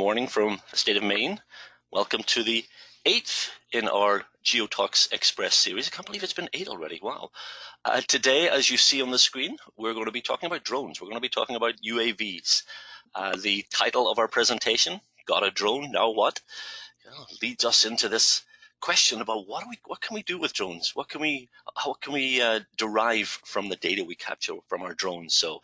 morning from the state of Maine. Welcome to the 8th in our GeoTalks Express series. I can't believe it's been 8 already. Wow. Today, as you see on the screen, we're going to be talking about drones. We're going to be talking about UAVs. The title of our presentation, Got a Drone, Now What? Leads us into this question about what can we do with drones? How can we derive from the data we capture from our drones? So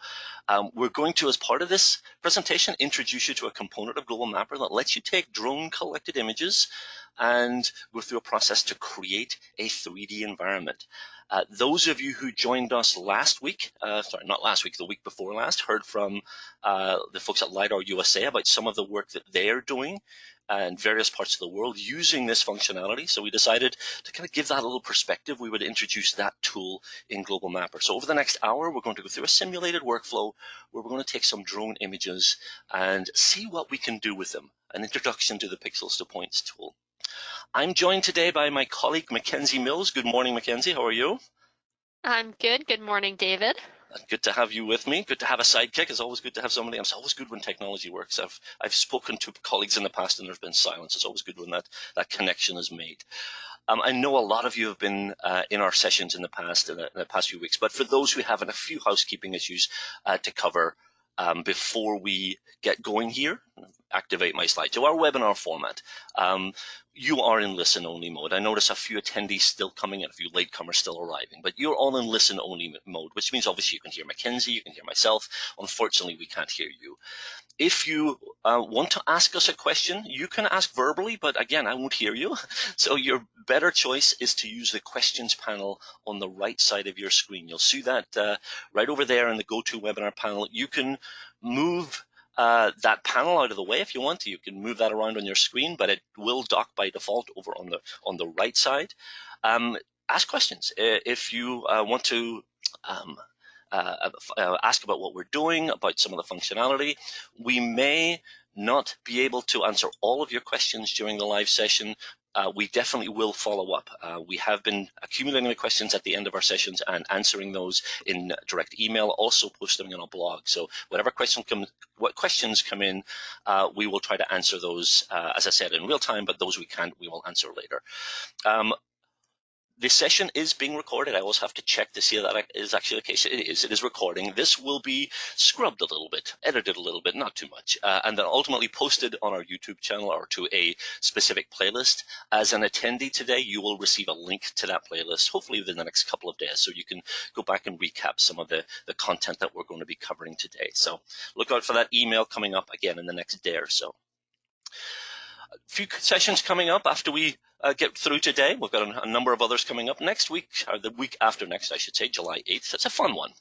we're going to, as part of this presentation, introduce you to a component of Global Mapper that lets you take drone collected images and go through a process to create a 3D environment. Those of you who joined us last week, sorry, not last week, the week before last, heard from the folks at Lidar USA about some of the work that they're doing in various parts of the world using this functionality. So we decided to kind of give that a little perspective. We would introduce that tool in Global Mapper. So over the next hour, we're going to go through a simulated workflow where we're going to take some drone images and see what we can do with them. An introduction to the Pixels to Points tool. I'm joined today by my colleague, Mackenzie Mills. Good morning, Mackenzie. How are you? I'm good. Good morning, David. Good to have you with me. Good to have a sidekick. It's always good to have somebody. It's always good when technology works. I've spoken to colleagues in the past and there's been silence. It's always good when that connection is made. I know a lot of you have been in our sessions in the past few weeks, but for those who haven't, a few housekeeping issues to cover before we get going here. Activate my slide. So our webinar format. You are in listen-only mode. I notice a few attendees still coming in, a few latecomers still arriving, but you're all in listen-only mode, which means obviously you can hear Mackenzie, you can hear myself. Unfortunately, we can't hear you. If you want to ask us a question, you can ask verbally, but again, I won't hear you. So your better choice is to use the questions panel on the right side of your screen. You'll see that right over there in the GoToWebinar panel. You can move that panel out of the way if you want to. You can move that around on your screen, but it will dock by default over on the right side. Ask questions if you want to ask about what we're doing, about some of the functionality. We may not be able to answer all of your questions during the live session. We definitely will follow up. We have been accumulating the questions at the end of our sessions and answering those in direct email, also posting them on our blog. So whatever questions come in, we will try to answer those, as I said, in real time, but those we can't, we will answer later. The session is being recorded. I always have to check to see if that is actually the case. It is recording. This will be scrubbed a little bit, edited a little bit, not too much, and then ultimately posted on our YouTube channel or to a specific playlist. As an attendee today, you will receive a link to that playlist, hopefully within the next couple of days, so you can go back and recap some of the content that we're going to be covering today. So look out for that email coming up again in the next day or so. A few sessions coming up after we get through today. We've got a number of others coming up next week, or the week after next, I should say, July 8th. It's a fun one.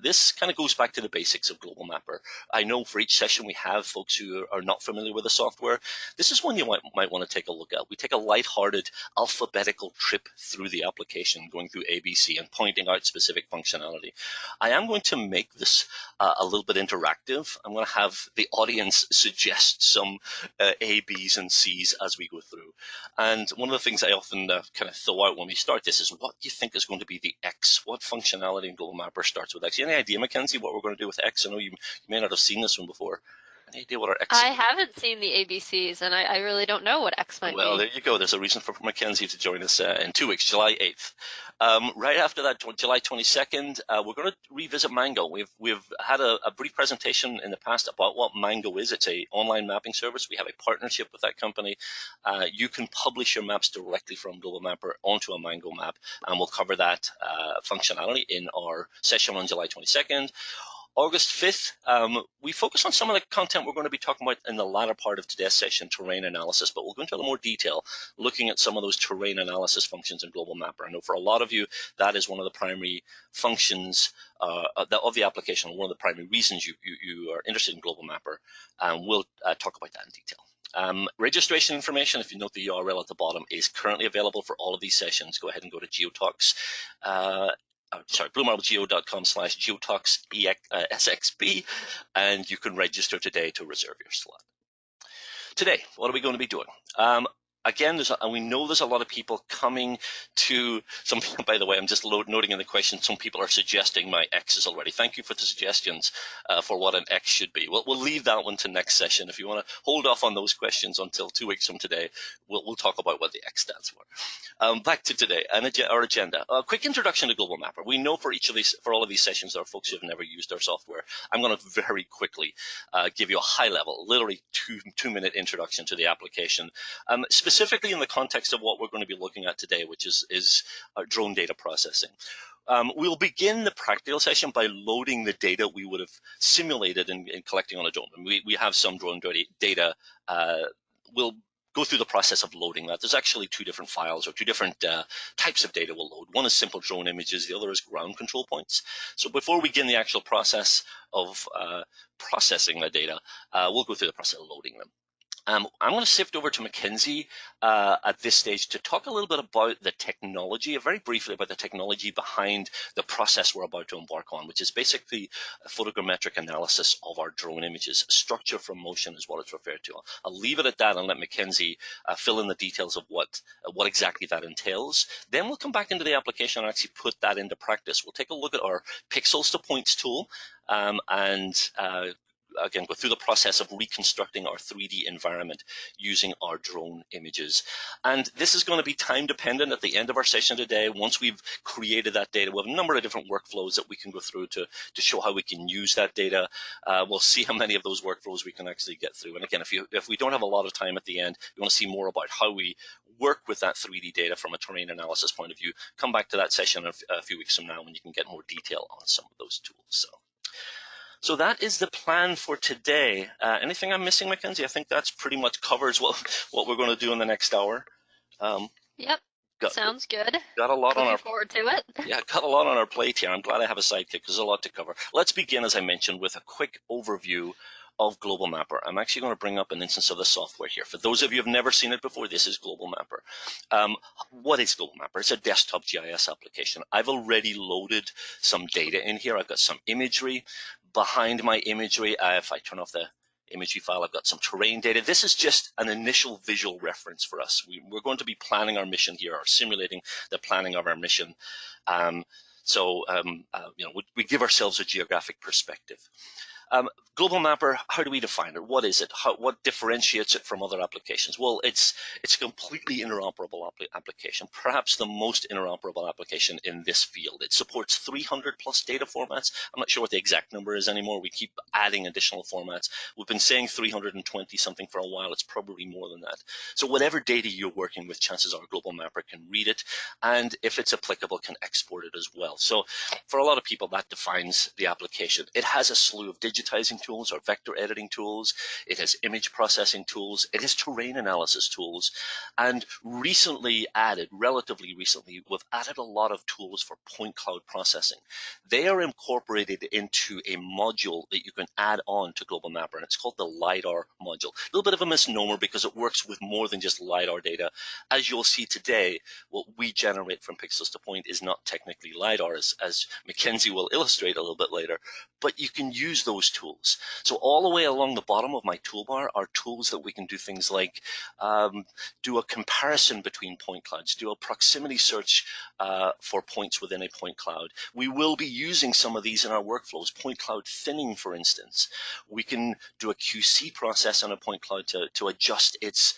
This kind of goes back to the basics of Global Mapper. I know for each session we have folks who are not familiar with the software. This is one you might want to take a look at. We take a lighthearted alphabetical trip through the application, going through ABC and pointing out specific functionality. I am going to make this a little bit interactive. I'm going to have the audience suggest some A, B's, and C's as we go through. And one of the things I often kind of throw out when we start this is what do you think is going to be the X? What functionality in Global Mapper starts with X? Any idea, Mackenzie, what we're going to do with X? I know you may not have seen this one before. Any idea what our X is? I haven't seen the ABCs, and I really don't know what X might be. Well, there you go. There's a reason for Mackenzie to join us in 2 weeks, July 8th. Right after that, July 22nd, we're going to revisit Mango. We've had a brief presentation in the past about what Mango is. It's an online mapping service. We have a partnership with that company. You can publish your maps directly from Global Mapper onto a Mango map, and we'll cover that functionality in our session on July 22nd. August 5th, we focus on some of the content we're going to be talking about in the latter part of today's session, terrain analysis, but we'll go into a little more detail looking at some of those terrain analysis functions in Global Mapper. I know for a lot of you, that is one of the primary functions of the application, one of the primary reasons you are interested in Global Mapper, and we'll talk about that in detail. Registration information, if you note the URL at the bottom, is currently available for all of these sessions. Go ahead and go to GeoTalks. BlueMarble.com/GeoTalks SXP, and you can register today to reserve your slot. Today, what are we going to be doing? again, and we know there's a lot of people coming to some people, by the way, I'm just noting in the question, some people are suggesting my X's already. Thank you for the suggestions for what an X should be. We'll leave that one to next session. If you want to hold off on those questions until 2 weeks from today, we'll talk about what the X stands for. Back to today, our agenda. A quick introduction to Global Mapper. We know for all of these sessions, there are folks who have never used our software. I'm going to very quickly give you a high level, literally two-minute introduction to the application. Specifically in the context of what we're going to be looking at today, which is drone data processing. We'll begin the practical session by loading the data we would have simulated in collecting on a drone. And we have some drone data. We'll go through the process of loading that. There's actually two different files or two different types of data we'll load. One is simple drone images, the other is ground control points. So before we begin the actual process of processing the data, we'll go through the process of loading them. I'm going to shift over to Mackenzie at this stage to talk a little bit about the technology, very briefly about the technology behind the process we're about to embark on, which is basically a photogrammetric analysis of our drone images. Structure from motion is what it's referred to. I'll leave it at that and let Mackenzie fill in the details of what exactly that entails. Then we'll come back into the application and actually put that into practice. We'll take a look at our pixels to points tool and again, go through the process of reconstructing our 3D environment using our drone images. And this is going to be time dependent at the end of our session today. Once we've created that data, we have a number of different workflows that we can go through to show how we can use that data. We'll see how many of those workflows we can actually get through. And again, if we don't have a lot of time at the end, you want to see more about how we work with that 3D data from a terrain analysis point of view, come back to that session a few weeks from now when you can get more detail on some of those tools. So that is the plan for today. Anything I'm missing, Mackenzie? I think that's pretty much covers what we're going to do in the next hour. Yep, sounds good. Got a lot Looking forward to it. Yeah, got a lot on our plate here. I'm glad I have a sidekick because there's a lot to cover. Let's begin, as I mentioned, with a quick overview of Global Mapper. I'm actually going to bring up an instance of the software here. For those of you who have never seen it before, this is Global Mapper. What is Global Mapper? It's a desktop GIS application. I've already loaded some data in here. I've got some imagery. Behind my imagery, if I turn off the imagery file, I've got some terrain data. This is just an initial visual reference for us. We're going to be planning our mission here, or simulating the planning of our mission. We give ourselves a geographic perspective. Global Mapper, how do we define it? What is it? What differentiates it from other applications? Well, it's a completely interoperable application, perhaps the most interoperable application in this field. It supports 300 plus data formats. I'm not sure what the exact number is anymore. We keep adding additional formats. We've been saying 320 something for a while. It's probably more than that. So whatever data you're working with, chances are Global Mapper can read it, and if it's applicable, can export it as well. So for a lot of people, that defines the application. It has a slew of digitizing tools or vector editing tools. It has image processing tools. It has terrain analysis tools. And relatively recently, we've added a lot of tools for point cloud processing. They are incorporated into a module that you can add on to Global Mapper, and it's called the Lidar module. A little bit of a misnomer because it works with more than just Lidar data. As you'll see today, what we generate from pixels to point is not technically Lidar, as Mackenzie will illustrate a little bit later, but you can use those tools. So all the way along the bottom of my toolbar are tools that we can do things like do a comparison between point clouds, do a proximity search for points within a point cloud. We will be using some of these in our workflows, point cloud thinning, for instance. We can do a QC process on a point cloud to adjust its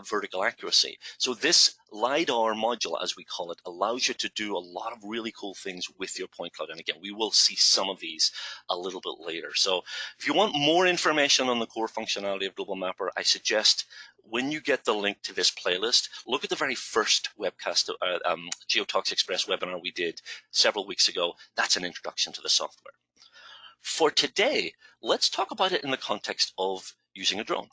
vertical accuracy. So this Lidar module, as we call it, allows you to do a lot of really cool things with your point cloud. And again, we will see some of these a little bit later. So if you want more information on the core functionality of Global Mapper, I suggest when you get the link to this playlist, look at the very first webcast, GeoTalks Express webinar we did several weeks ago. That's an introduction to the software. For today, let's talk about it in the context of using a drone.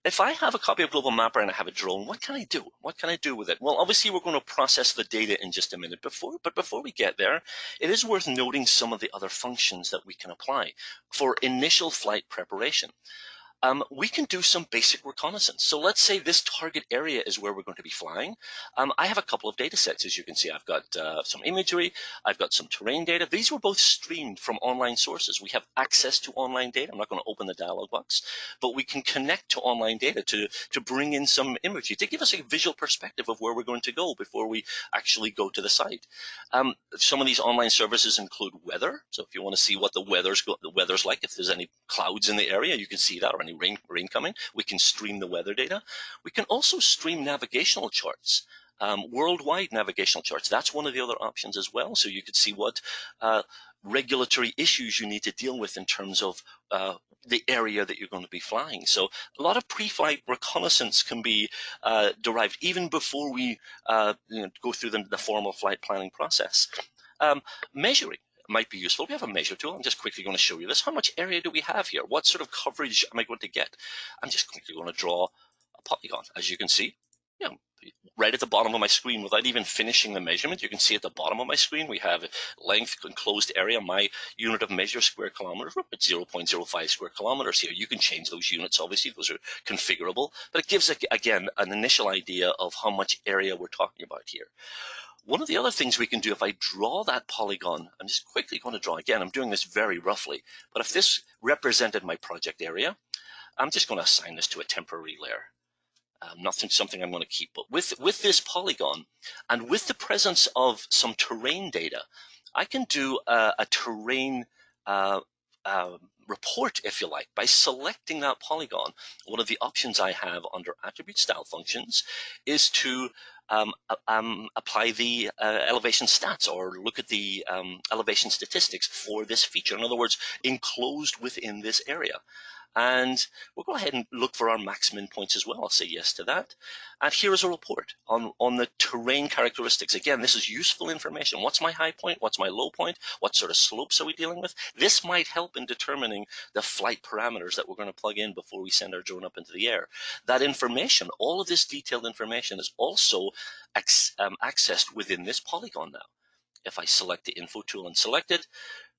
If I have a copy of Global Mapper and I have a drone, what can I do? What can I do with it? Well, obviously, we're going to process the data in just a minute. But before we get there, it is worth noting some of the other functions that we can apply for initial flight preparation. we can do some basic reconnaissance. So let's say this target area is where we're going to be flying. I have a couple of data sets, as you can see. I've got some imagery, I've got some terrain data. These were both streamed from online sources. We have access to online data. I'm not going to open the dialog box, but we can connect to online data to bring in some imagery, to give us a visual perspective of where we're going to go before we actually go to the site. Some of these online services include weather. So if you want to see what the weather's like, if there's any clouds in the area, you can see that, or any rain coming. We can stream the weather data. We can also stream navigational charts, worldwide navigational charts. That's one of the other options as well. So you could see what regulatory issues you need to deal with in terms of the area that you're going to be flying. So a lot of pre-flight reconnaissance can be derived even before we go through the formal flight planning process. Measuring might be useful. We have a measure tool. I'm just quickly going to show you this. How much area do we have here? What sort of coverage am I going to get? I'm just quickly going to draw a polygon. As you can see, right at the bottom of my screen, without even finishing the measurement, you can see at the bottom of my screen we have length, enclosed area. My unit of measure, square kilometers. We're at 0.05 square kilometers here. You can change those units, obviously. Those are configurable. But it gives, again, an initial idea of how much area we're talking about here. One of the other things we can do, if I draw that polygon, I'm just quickly going to draw again. I'm doing this very roughly. But if this represented my project area, I'm just going to assign this to a temporary layer. Something I'm going to keep. But with this polygon, and with the presence of some terrain data, I can do a terrain report, if you like, by selecting that polygon. One of the options I have under attribute style functions is to apply the elevation stats, or look at the elevation statistics for this feature. In other words, enclosed within this area. And we'll go ahead and look for our maximum points as well. I'll say yes to that. And here is a report on the terrain characteristics. Again, this is useful information. What's my high point? What's my low point? What sort of slopes are we dealing with? This might help in determining the flight parameters that we're going to plug in before we send our drone up into the air. That information, all of this detailed information, is also accessed within this polygon now. If I select the info tool and select it,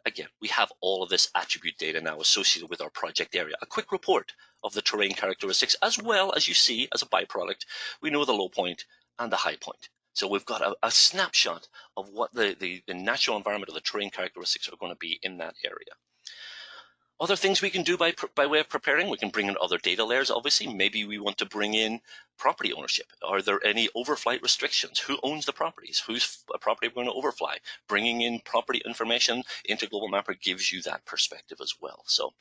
again, we have all of this attribute data now associated with our project area. A quick report of the terrain characteristics, as well as you see, as a byproduct, we know the low point and the high point. So we've got a snapshot of what the natural environment or the terrain characteristics are going to be in that area. Other things we can do by way of preparing, we can bring in other data layers, obviously. Maybe we want to bring in property ownership. Are there any overflight restrictions? Who owns the properties? Whose property we're going to overfly? Bringing in property information into Global Mapper gives you that perspective as well. So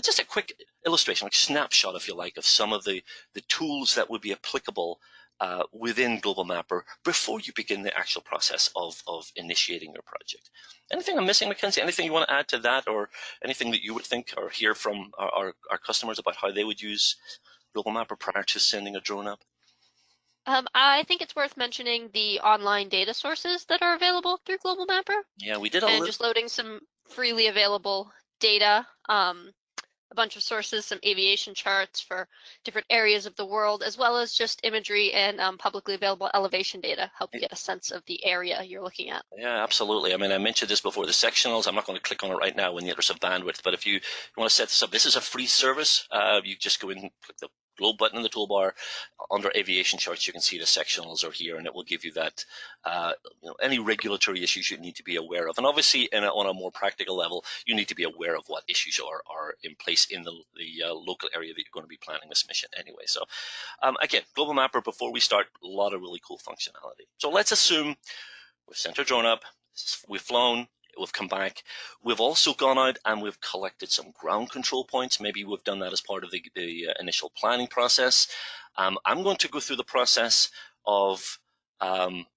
just a quick illustration, like snapshot, if you like, of some of the tools that would be applicable within Global Mapper before you begin the actual process of initiating your project. Anything I'm missing, Mackenzie? Anything you want to add to that, or anything that you would think or hear from our customers about how they would use Global Mapper prior to sending a drone up? I think it's worth mentioning the online data sources that are available through Global Mapper. Yeah, we did a and little. Just loading some freely available data. A bunch of sources, some aviation charts for different areas of the world, as well as just imagery and publicly available elevation data help you get a sense of the area you're looking at. Yeah, absolutely. I mean, I mentioned this before, the sectionals. I'm not going to click on it right now when there's some bandwidth, but if you want to set this up, this is a free service. You just go in and click the globe button in the toolbar. Under aviation charts, you can see the sectionals are here, and it will give you that, any regulatory issues you need to be aware of. And obviously, on a more practical level, you need to be aware of what issues are in place in the local area that you're going to be planning this mission anyway. So again, Global Mapper, before we start, a lot of really cool functionality. So let's assume we've sent our drone up, we've flown, we've come back. We've also gone out and we've collected some ground control points. Maybe we've done that as part of the initial planning process. I'm going to go through the process of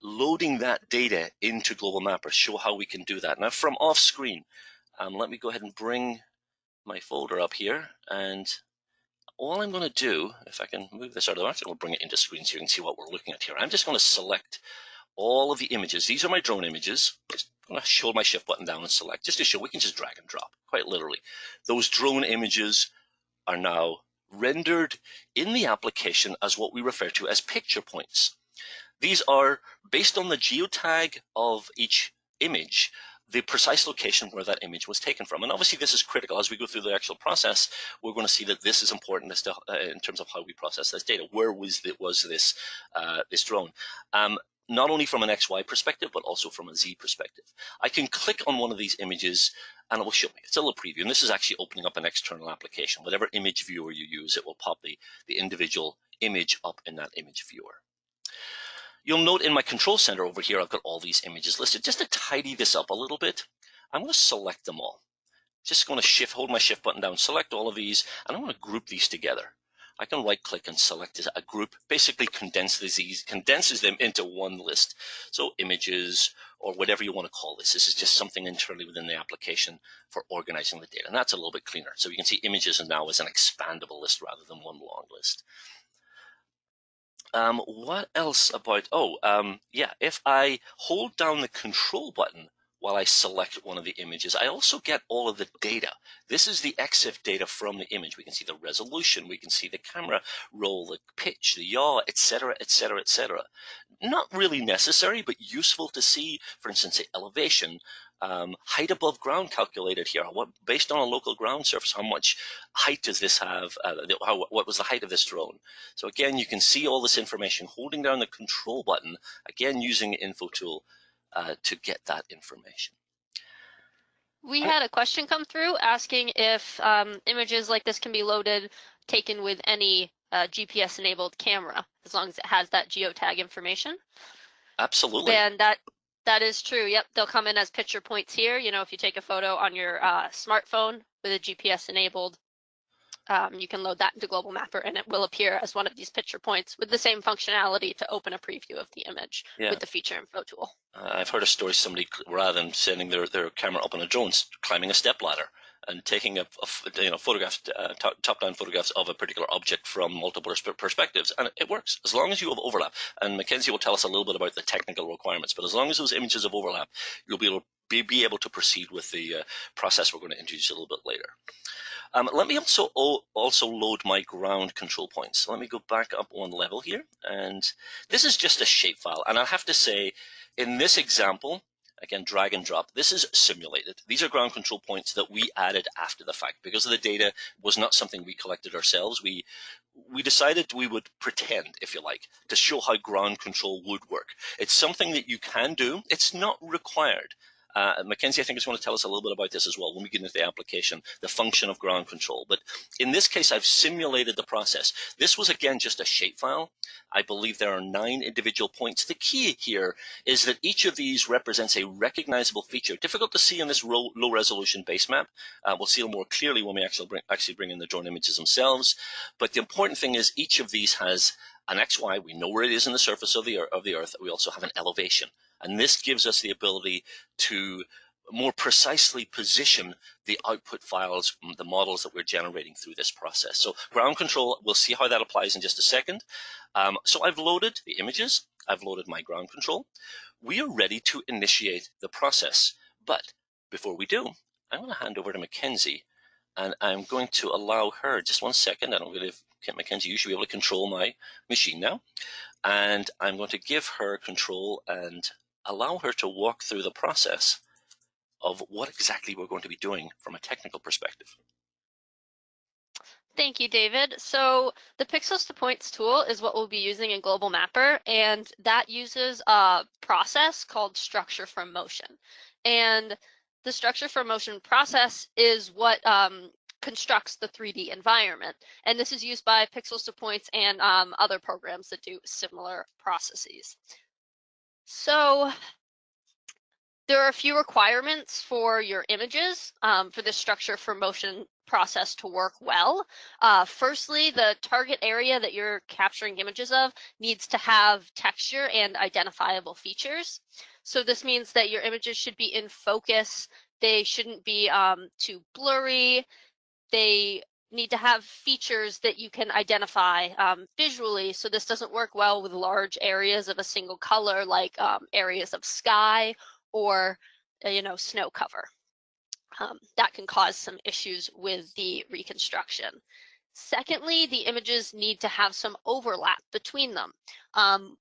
loading that data into Global Mapper, show how we can do that. Now, from off screen, let me go ahead and bring my folder up here. And all I'm going to do, if I can move this out of the way, I'll bring it into screen so you can see what we're looking at here. I'm just going to select all of the images. These are my drone images. Just going to hold my shift button down and select, just to show we can just drag and drop, quite literally. Those drone images are now rendered in the application as what we refer to as picture points. These are based on the geotag of each image. the precise location where that image was taken from. And obviously this is critical. As we go through the actual process, we're going to see that this is important as to, in terms of how we process this data. Where was this this drone? Not only from an XY perspective, but also from a Z perspective. I can click on one of these images and it will show me. It's a little preview. And this is actually opening up an external application. Whatever image viewer you use, it will pop the individual image up in that image viewer. You'll note in my control center over here, I've got all these images listed. Just to tidy this up a little bit, I'm going to select them all. Just going to hold my shift button down, select all of these, and I'm going to group these together. I can right click and select a group, basically condenses them into one list. So images or whatever you want to call this. This is just something internally within the application for organizing the data. And that's a little bit cleaner. So you can see images now as an expandable list rather than one long list. What else about, yeah, if I hold down the control button while I select one of the images, I also get all of the data. This is the EXIF data from the image. We can see the resolution, we can see the camera roll, the pitch, the yaw, etc., etc., etc. Not really necessary, but useful to see, for instance, the elevation, height above ground calculated here. Based on a local ground surface, how much height does this have? What was the height of this drone? So again, you can see all this information holding down the control button, again using the info tool to get that information. We had a question come through asking if images like this can be loaded, taken with any GPS-enabled camera, as long as it has that geotag information. Absolutely. And that is true. Yep, they'll come in as picture points here. You know, if you take a photo on your smartphone with a GPS-enabled, you can load that into Global Mapper, and it will appear as one of these picture points with the same functionality to open a preview of the image with the feature info tool. I've heard a story, somebody, rather than sending their camera up on a drone, climbing a step ladder and taking top-down photographs of a particular object from multiple perspectives, and it works as long as you have overlap. And Mackenzie will tell us a little bit about the technical requirements, but as long as those images have overlap, you'll be able to proceed with the process we're going to introduce a little bit later. Let me also load my ground control points. So let me go back up one level here, and this is just a shapefile. And I'll have to say, in this example, again, drag and drop, this is simulated. These are ground control points that we added after the fact. Because the data was not something we collected ourselves, we decided we would pretend, if you like, to show how ground control would work. It's something that you can do. It's not required. Mackenzie, I think, is going to tell us a little bit about this as well when we get into the application, the function of ground control. But in this case, I've simulated the process. This was, again, just a shapefile. I believe there are 9 individual points. The key here is that each of these represents a recognizable feature. Difficult to see in this low-resolution base map. We'll see it more clearly when we actually bring in the drone images themselves. But the important thing is each of these has an XY. We know where it is in the surface of the Earth. We also have an elevation. And this gives us the ability to more precisely position the output files, the models that we're generating through this process. So ground control, we'll see how that applies in just a second. So I've loaded the images. I've loaded my ground control. We are ready to initiate the process. But before we do, I'm going to hand over to Mackenzie, and I'm going to allow her, just one second, I don't really, Mackenzie, you should be able to control my machine now. And I'm going to give her control and allow her to walk through the process of what exactly we're going to be doing from a technical perspective. Thank you, David. So the Pixels to Points tool is what we'll be using in Global Mapper, and that uses a process called structure from motion. And the structure from motion process is what constructs the 3D environment. And this is used by Pixels to Points and other programs that do similar processes. So there are a few requirements for your images for this structure for motion process to work well. Firstly, the target area that you're capturing images of needs to have texture and identifiable features. So this means that your images should be in focus. They shouldn't be too blurry. They need to have features that you can identify visually. So this doesn't work well with large areas of a single color, like areas of sky or snow cover. That can cause some issues with the reconstruction. Secondly, the images need to have some overlap between them.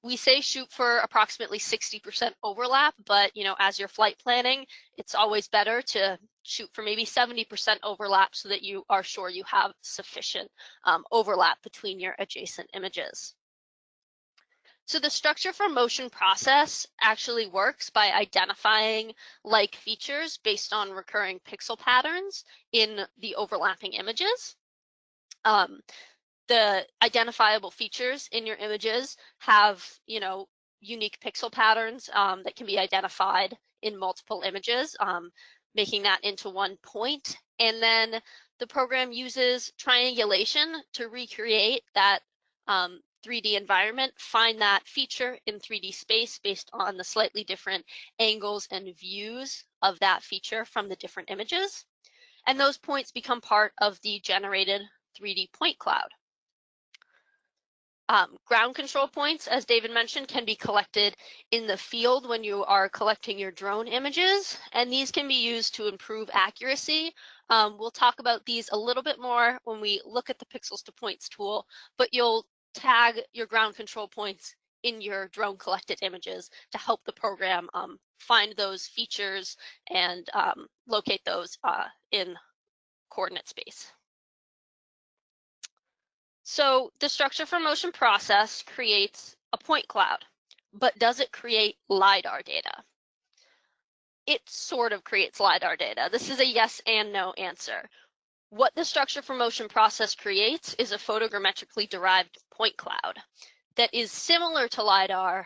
We say shoot for approximately 60% overlap, but as you're flight planning, it's always better to shoot for maybe 70% overlap so that you are sure you have sufficient overlap between your adjacent images. So the structure for motion process actually works by identifying like features based on recurring pixel patterns in the overlapping images. The identifiable features in your images have, unique pixel patterns that can be identified in multiple images, making that into one point. And then the program uses triangulation to recreate that 3D environment, find that feature in 3D space based on the slightly different angles and views of that feature from the different images. And those points become part of the generated 3D point cloud. Ground control points, as David mentioned, can be collected in the field when you are collecting your drone images, and these can be used to improve accuracy. We'll talk about these a little bit more when we look at the Pixels to Points tool, but you'll tag your ground control points in your drone collected images to help the program find those features and locate those in coordinate space. So the structure for motion process creates a point cloud, but does it create LiDAR data? It sort of creates LiDAR data. This is a yes and no answer. What the structure for motion process creates is a photogrammetrically derived point cloud that is similar to LiDAR,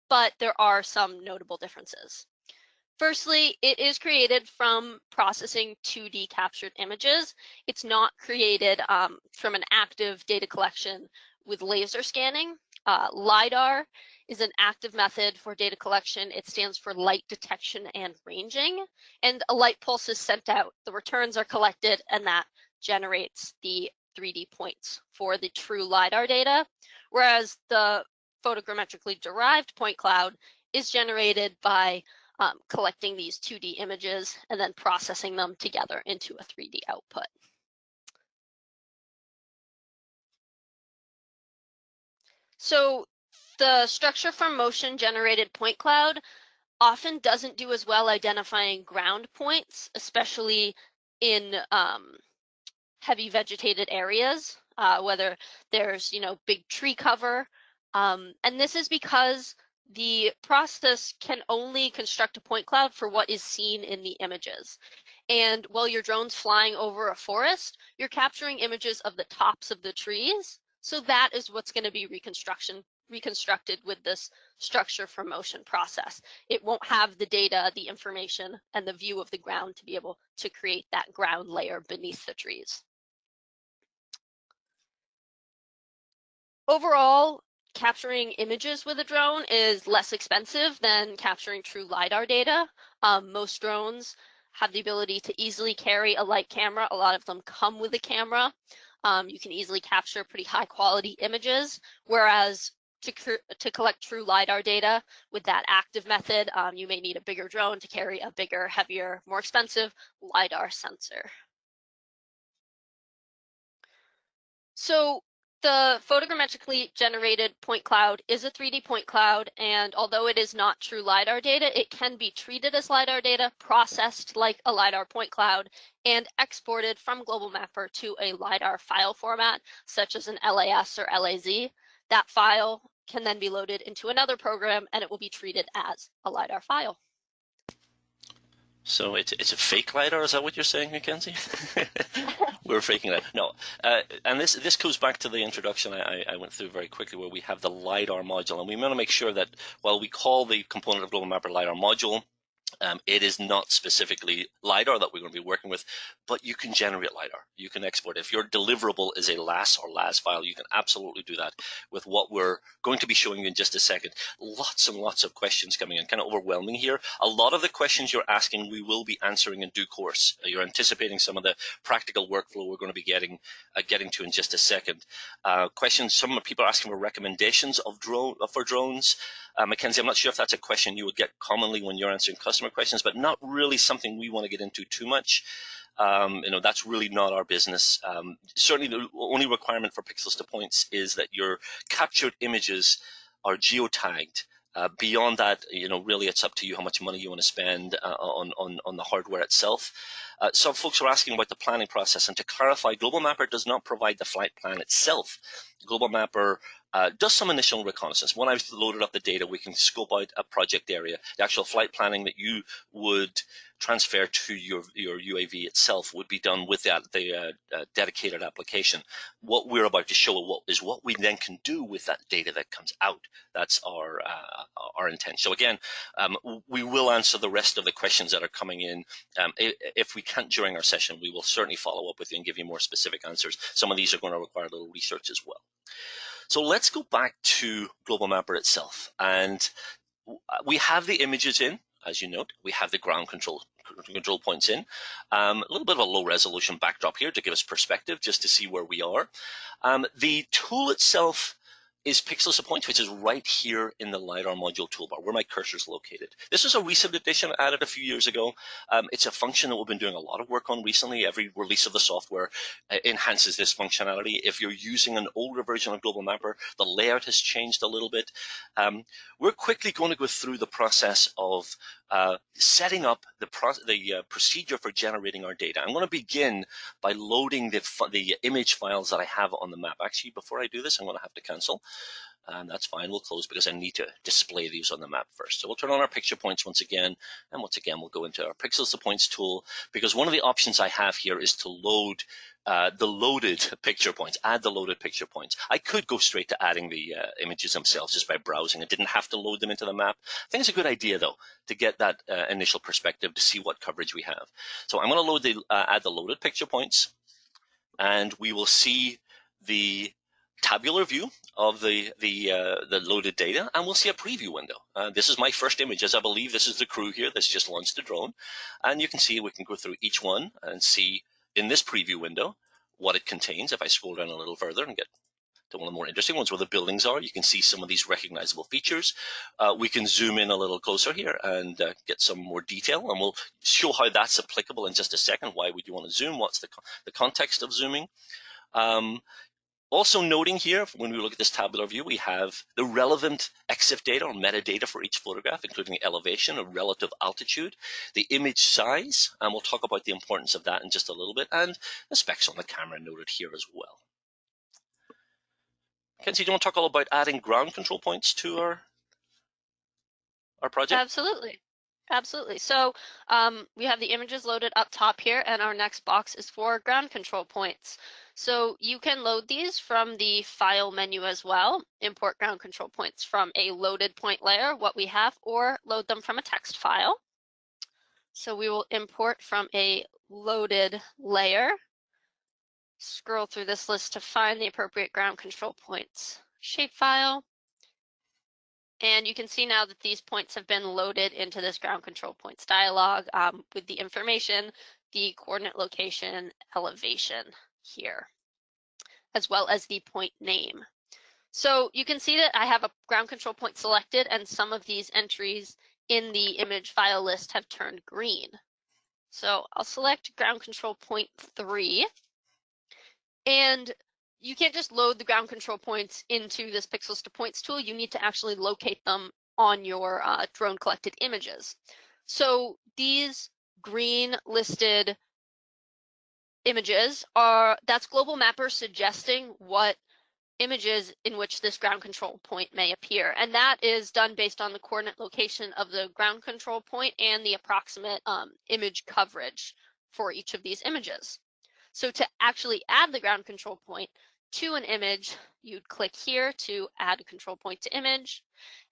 but there are some notable differences. Firstly, it is created from processing 2D captured images. It's not created from an active data collection with laser scanning. LiDAR is an active method for data collection. It stands for light detection and ranging, and a light pulse is sent out. The returns are collected, and that generates the 3D points for the true LiDAR data, whereas the photogrammetrically derived point cloud is generated by collecting these 2D images and then processing them together into a 3D output. So the structure for motion generated point cloud often doesn't do as well identifying ground points, especially in heavy vegetated areas, whether there's big tree cover. And this is because the process can only construct a point cloud for what is seen in the images. And while your drone's flying over a forest, you're capturing images of the tops of the trees. So that is what's going to be reconstructed with this structure for motion process. It won't have the data, the information, and the view of the ground to be able to create that ground layer beneath the trees. Overall, capturing images with a drone is less expensive than capturing true LiDAR data. Most drones have the ability to easily carry a light camera. A lot of them come with a camera. You can easily capture pretty high quality images, whereas to collect true LiDAR data with that active method, you may need a bigger drone to carry a bigger, heavier, more expensive LiDAR sensor. So the photogrammetrically generated point cloud is a 3D point cloud, and although it is not true LiDAR data, it can be treated as LiDAR data, processed like a LiDAR point cloud, and exported from Global Mapper to a LiDAR file format, such as an LAS or LAZ. That file can then be loaded into another program, and it will be treated as a LiDAR file. So it's a fake LiDAR, is that what you're saying, Mackenzie? We're faking that. No, and this goes back to the introduction I went through very quickly, where we have the LiDAR module, and we want to make sure that while we call the component of Global Mapper LiDAR module, it is not specifically LiDAR that we're going to be working with, but you can generate LiDAR. You can export. If your deliverable is a LAS or LAS file, you can absolutely do that with what we're going to be showing you in just a second. Lots and lots of questions coming in, kind of overwhelming here. A lot of the questions you're asking, we will be answering in due course. You're anticipating some of the practical workflow we're going to be getting to in just a second. Questions, some people are asking for recommendations of for drones. Mackenzie, I'm not sure if that's a question you would get commonly when you're answering customer questions, but not really something we want to get into too much. That's really not our business. Certainly the only requirement for pixels to points is that your captured images are geotagged. Beyond that, really it's up to you how much money you want to spend on the hardware itself. Some folks are asking about the planning process, and to clarify, Global Mapper does not provide the flight plan itself. Global Mapper does some initial reconnaissance. When I've loaded up the data, we can scope out a project area. The actual flight planning that you would transfer to your UAV itself would be done with the dedicated application. What we're about to show is what we then can do with that data that comes out. That's our intent. So again, we will answer the rest of the questions that are coming in. If we can't during our session, we will certainly follow up with you and give you more specific answers. Some of these are going to require a little research as well. So let's go back to Global Mapper itself. And we have the images in, as you note. We have the ground control points in. A little bit of a low resolution backdrop here to give us perspective, just to see where we are. The tool itself is pixels to points, which is right here in the Lidar module toolbar, where my cursor is located. This is a recent addition added a few years ago. It's a function that we've been doing a lot of work on recently. Every release of the software enhances this functionality. If you're using an older version of Global Mapper, the layout has changed a little bit. We're quickly going to go through the process of setting up the procedure for generating our data. I'm going to begin by loading the image files that I have on the map. Actually, before I do this, I'm going to have to cancel. And that's fine, we'll close because I need to display these on the map first. So we'll turn on our picture points once again, and once again we'll go into our pixels to points tool, because one of the options I have here is to load the loaded picture points, add the loaded picture points. I could go straight to adding the images themselves just by browsing. I didn't have to load them into the map. I think it's a good idea though, to get that initial perspective to see what coverage we have. So I'm going to add the loaded picture points, and we will see the tabular view of the loaded data, and we'll see a preview window. This is my first image, as I believe this is the crew here that's just launched the drone. And you can see we can go through each one and see in this preview window what it contains. If I scroll down a little further and get to one of the more interesting ones where the buildings are, you can see some of these recognizable features. We can zoom in a little closer here and get some more detail, and we'll show how that's applicable in just a second. Why would you want to zoom? What's the context of zooming? Also noting here, when we look at this tabular view, we have the relevant EXIF data or metadata for each photograph, including elevation, a relative altitude, the image size, and we'll talk about the importance of that in just a little bit, and the specs on the camera noted here as well. Kenzie, do you want to talk all about adding ground control points to our project? Absolutely. Absolutely. So we have the images loaded up top here, and our next box is for ground control points. So you can load these from the file menu as well, import ground control points from a loaded point layer, what we have, or load them from a text file. So we will import from a loaded layer, scroll through this list to find the appropriate ground control points shapefile. And you can see now that these points have been loaded into this ground control points dialog with the information, the coordinate location, elevation here, as well as the point name. So you can see that I have a ground control point selected, and some of these entries in the image file list have turned green. So I'll select ground control point 3, and you can't just load the ground control points into this pixels to points tool. You need to actually locate them on your drone collected images. So these green listed images that's Global Mapper suggesting what images in which this ground control point may appear. And that is done based on the coordinate location of the ground control point and the approximate image coverage for each of these images. So to actually add the ground control point to an image, you'd click here to add a control point to image,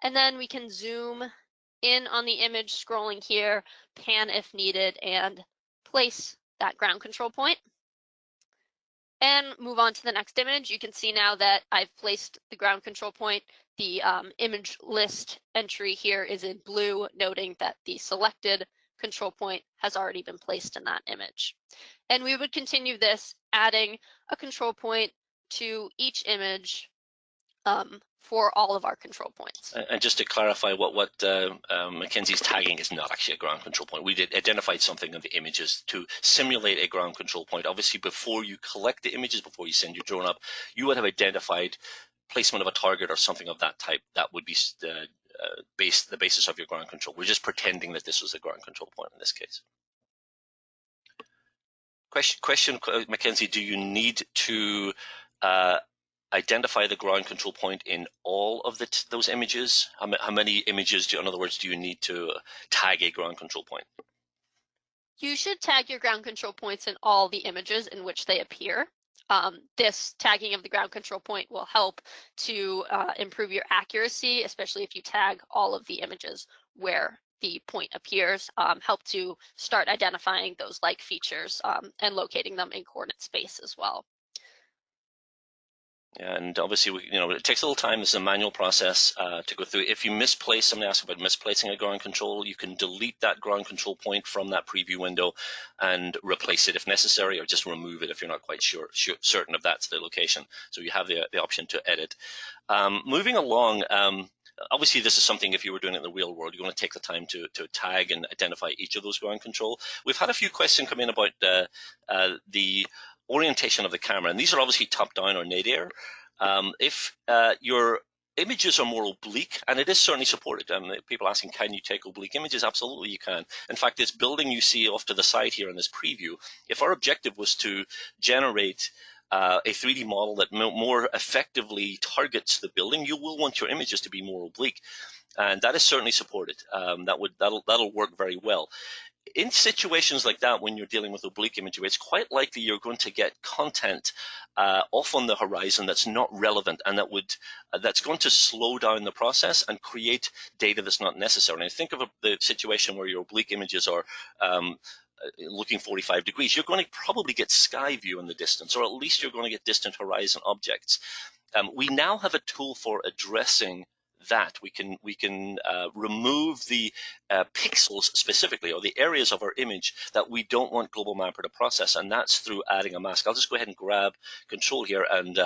and then we can zoom in on the image, scrolling here, pan if needed, and place that ground control point. And move on to the next image. You can see now that I've placed the ground control point. The image list entry here is in blue, noting that the selected control point has already been placed in that image. And we would continue this, adding a control point to each image for all of our control points. And just to clarify, what Mackenzie's tagging is not actually a ground control point. We did identified something in the images to simulate a ground control point. Obviously, before you collect the images, before you send your drone up, you would have identified placement of a target or something of that type. That would be the basis of your ground control. We're just pretending that this was a ground control point in this case. Question, Mackenzie, do you need to identify the ground control point in all of those images? How many images, in other words, do you need to tag a ground control point? You should tag your ground control points in all the images in which they appear. This tagging of the ground control point will help to improve your accuracy, especially if you tag all of the images where the point appears, help to start identifying those like features and locating them in coordinate space as well. And obviously, it takes a little time. It's a manual process to go through. If you misplace, somebody asked about misplacing a ground control, you can delete that ground control point from that preview window and replace it if necessary, or just remove it if you're not quite certain if that's the location. So you have the option to edit. Moving along, obviously, this is something, if you were doing it in the real world, you're going to take the time to tag and identify each of those ground control. We've had a few questions come in about the orientation of the camera, and these are obviously top-down or nadir. If your images are more oblique, and it is certainly supported. People asking, can you take oblique images? Absolutely, you can. In fact, this building you see off to the side here in this preview, if our objective was to generate a 3D model that more effectively targets the building, you will want your images to be more oblique, and that is certainly supported. That'll work very well. In situations like that, when you're dealing with oblique imagery, it's quite likely you're going to get content off on the horizon that's not relevant, and that's going to slow down the process and create data that's not necessary. And think of the situation where your oblique images are looking 45 degrees. You're going to probably get sky view in the distance, or at least you're going to get distant horizon objects. We now have a tool for addressing that. We can remove the pixels specifically, or the areas of our image that we don't want Global Mapper to process, and that's through adding a mask. I'll just go ahead and grab control here, and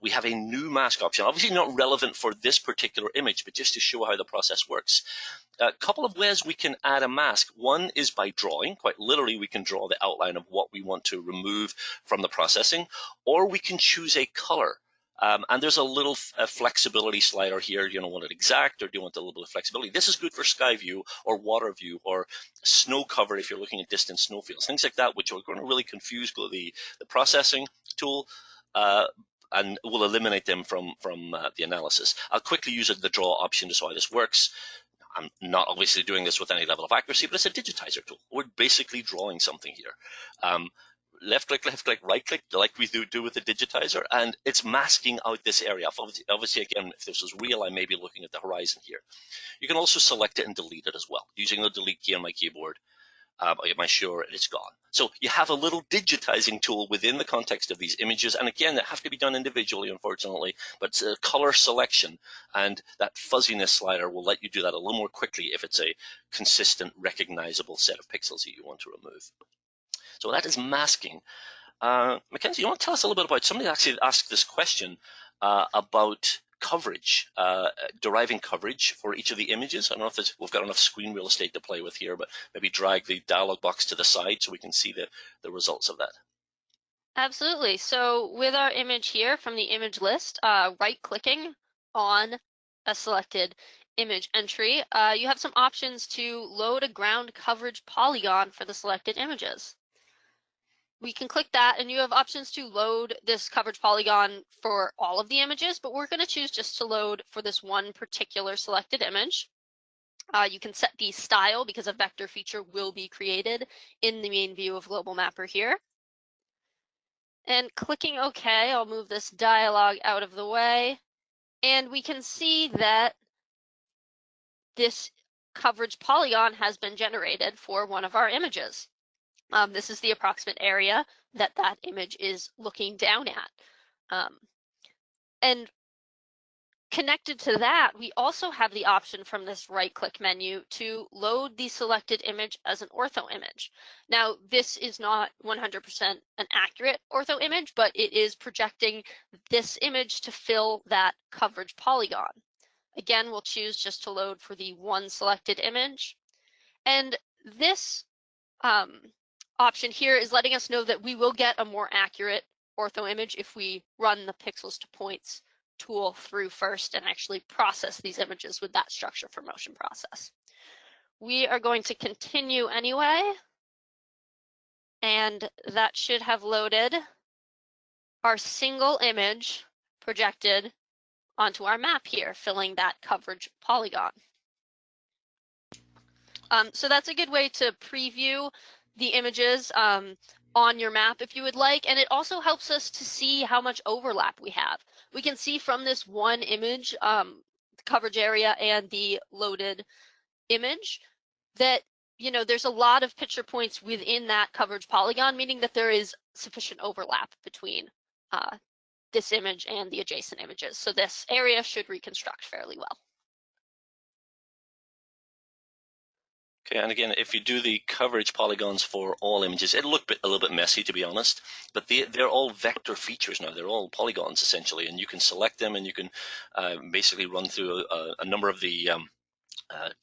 we have a new mask option. Obviously not relevant for this particular image, but just to show how the process works. A couple of ways we can add a mask. One is by drawing. Quite literally, we can draw the outline of what we want to remove from the processing, or we can choose a color. And there's a little flexibility slider here. Do you want it exact, or do you want a little bit of flexibility? This is good for sky view or water view or snow cover if you're looking at distant snowfields, things like that, which are going to really confuse the processing tool and will eliminate them from the analysis. I'll quickly use the draw option to show how this works. I'm not obviously doing this with any level of accuracy, but it's a digitizer tool. We're basically drawing something here. Left click, right click, like we do with the digitizer, and it's masking out this area. Obviously, again, if this was real, I may be looking at the horizon here. You can also select it and delete it as well, using the delete key on my keyboard. Am I sure it's gone? So you have a little digitizing tool within the context of these images, and again, they have to be done individually, unfortunately, but color selection and that fuzziness slider will let you do that a little more quickly if it's a consistent, recognizable set of pixels that you want to remove. So that is masking. Mackenzie, you want to tell us a little bit about, somebody actually asked this question about coverage, deriving coverage for each of the images. I don't know if we've got enough screen real estate to play with here, but maybe drag the dialog box to the side so we can see the results of that. Absolutely. So with our image here from the image list, right-clicking on a selected image entry, you have some options to load a ground coverage polygon for the selected images. We can click that, and you have options to load this coverage polygon for all of the images, but we're going to choose just to load for this one particular selected image. You can set the style because a vector feature will be created in the main view of Global Mapper here. And clicking OK, I'll move this dialog out of the way, and we can see that this coverage polygon has been generated for one of our images. This is the approximate area that image is looking down at. And Connected to that, we also have the option from this right-click menu to load the selected image as an ortho image. Now, this is not 100% an accurate ortho image, but it is projecting this image to fill that coverage polygon. Again, we'll choose just to load for the one selected image. And this option here is letting us know that we will get a more accurate ortho image if we run the pixels to points tool through first and actually process these images with that structure for motion process. We are going to continue anyway, and that should have loaded our single image projected onto our map here, filling that coverage polygon. So that's a good way to preview the images on your map if you would like, and it also helps us to see how much overlap we have. We can see from this one image, the coverage area and the loaded image, that there's a lot of picture points within that coverage polygon, meaning that there is sufficient overlap between this image and the adjacent images. So this area should reconstruct fairly well. Okay, and again, if you do the coverage polygons for all images, it'll look a little bit messy, to be honest, but they're all vector features now. They're all polygons, essentially, and you can select them, and you can basically run through a number of the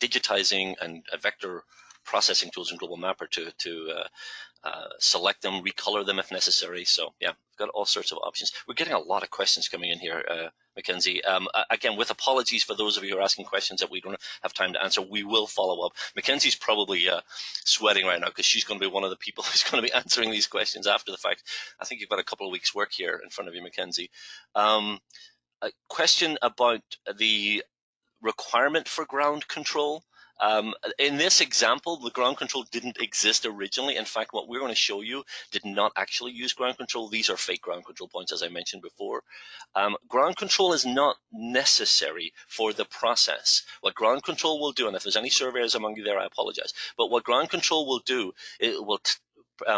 digitizing and vector processing tools in Global Mapper to select them, recolor them if necessary. So yeah, we've got all sorts of options. We're getting a lot of questions coming in here, Mackenzie. Again, with apologies for those of you who are asking questions that we don't have time to answer, we will follow up. Mackenzie's probably sweating right now because she's going to be one of the people who's going to be answering these questions after the fact. I think you've got a couple of weeks' work here in front of you, Mackenzie. A question about the requirement for ground control. In this example, the ground control didn't exist originally. In fact, what we're going to show you did not actually use ground control. These are fake ground control points, as I mentioned before. Ground control is not necessary for the process. What ground control will do, and if there's any surveyors among you there, I apologize, but what ground control will do, it will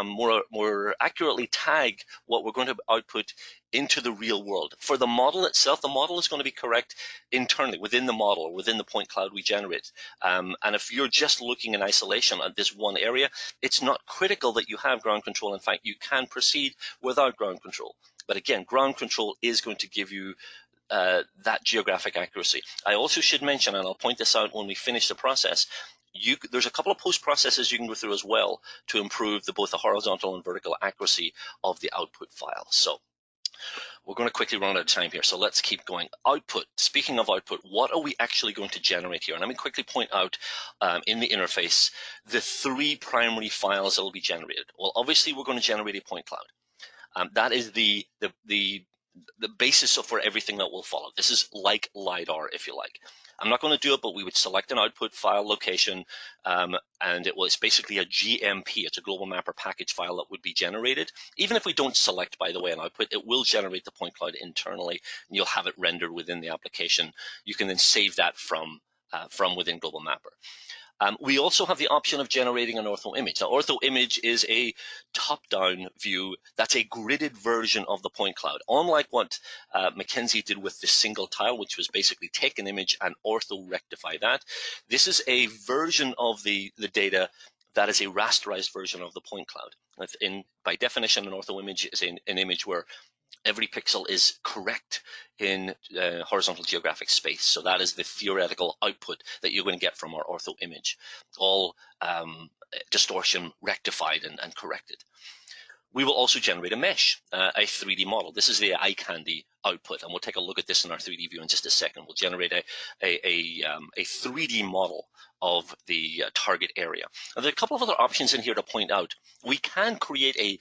more accurately tag what we're going to output into the real world. For the model itself, the model is going to be correct internally within the model or within the point cloud we generate. And if you're just looking in isolation at this one area, it's not critical that you have ground control. In fact, you can proceed without ground control. But again, ground control is going to give you that geographic accuracy. I also should mention, and I'll point this out when we finish the process, there's a couple of post processes you can go through as well to improve both the horizontal and vertical accuracy of the output file. So we're going to quickly run out of time here, so let's keep going. Output. Speaking of output, what are we actually going to generate here? And let me quickly point out in the interface the three primary files that will be generated. Well, obviously, we're going to generate a point cloud. That is the basis for everything that will follow. This is like Lidar, if you like. I'm not going to do it, but we would select an output file location, and it's basically a GMP. It's a Global Mapper package file that would be generated. Even if we don't select, by the way, an output, it will generate the point cloud internally, and you'll have it rendered within the application. You can then save that from within Global Mapper. We also have the option of generating an ortho image. Now, ortho image is a top-down view. That's a gridded version of the point cloud. Unlike what Mackenzie did with the single tile, which was basically take an image and ortho rectify that, this is a version of the data that is a rasterized version of the point cloud. By definition, an ortho image is an image where every pixel is correct in horizontal geographic space. So that is the theoretical output that you're going to get from our ortho image, all distortion rectified and corrected. We will also generate a mesh, a 3D model. This is the eye candy output, and we'll take a look at this in our 3D view in just a second. We'll generate a 3D model of the target area. Now, there are a couple of other options in here to point out. We can create a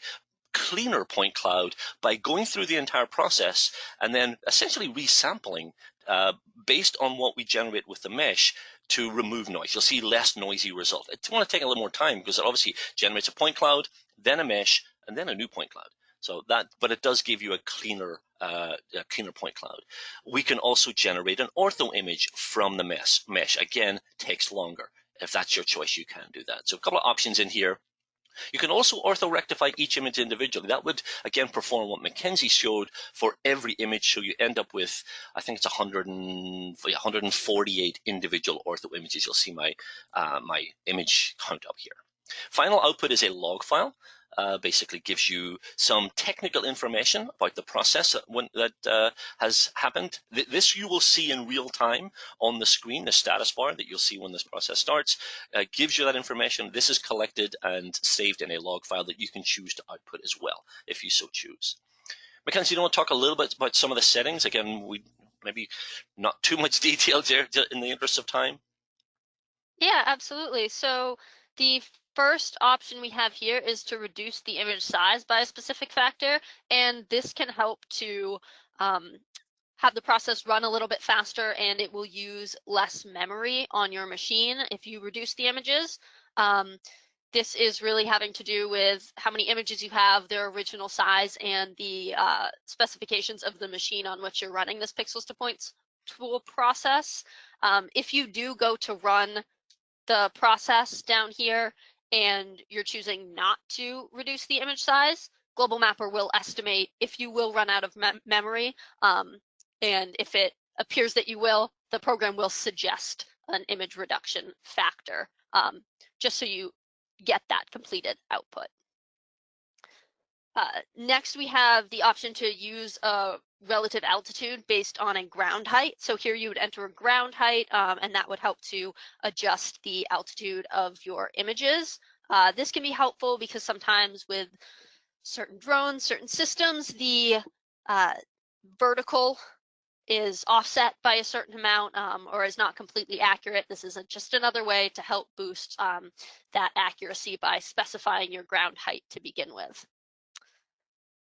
cleaner point cloud by going through the entire process and then essentially resampling based on what we generate with the mesh to remove noise. You'll see less noisy result. It's going to take a little more time because it obviously generates a point cloud, then a mesh, and then a new point cloud. So but it does give you a cleaner point cloud. We can also generate an ortho image from the mesh. Again, takes longer. If that's your choice, you can do that. So a couple of options in here. You can also ortho-rectify each image individually. That would, again, perform what Mackenzie showed for every image, so you end up with, I think it's 148 individual ortho images. You'll see my, my image count up here. Final output is a log file. Basically gives you some technical information about the process that has happened. This you will see in real time on the screen, the status bar that you'll see when this process starts, gives you that information. This is collected and saved in a log file that you can choose to output as well, if you so choose. Mackenzie, you want to talk a little bit about some of the settings? Again, we maybe not too much detail there in the interest of time. Yeah, absolutely. So the first option we have here is to reduce the image size by a specific factor, and this can help to have the process run a little bit faster, and it will use less memory on your machine if you reduce the images. This is really having to do with how many images you have, their original size, and the specifications of the machine on which you're running this pixels to points tool process. If you do go to run the process down here and you're choosing not to reduce the image size, Global Mapper will estimate if you will run out of memory, and if it appears that you will, the program will suggest an image reduction factor, just so you get that completed output. Next, we have the option to use a relative altitude based on a ground height. So here you would enter a ground height, and that would help to adjust the altitude of your images. This can be helpful because sometimes with certain drones, certain systems, the vertical is offset by a certain amount, or is not completely accurate. This is just another way to help boost that accuracy by specifying your ground height to begin with.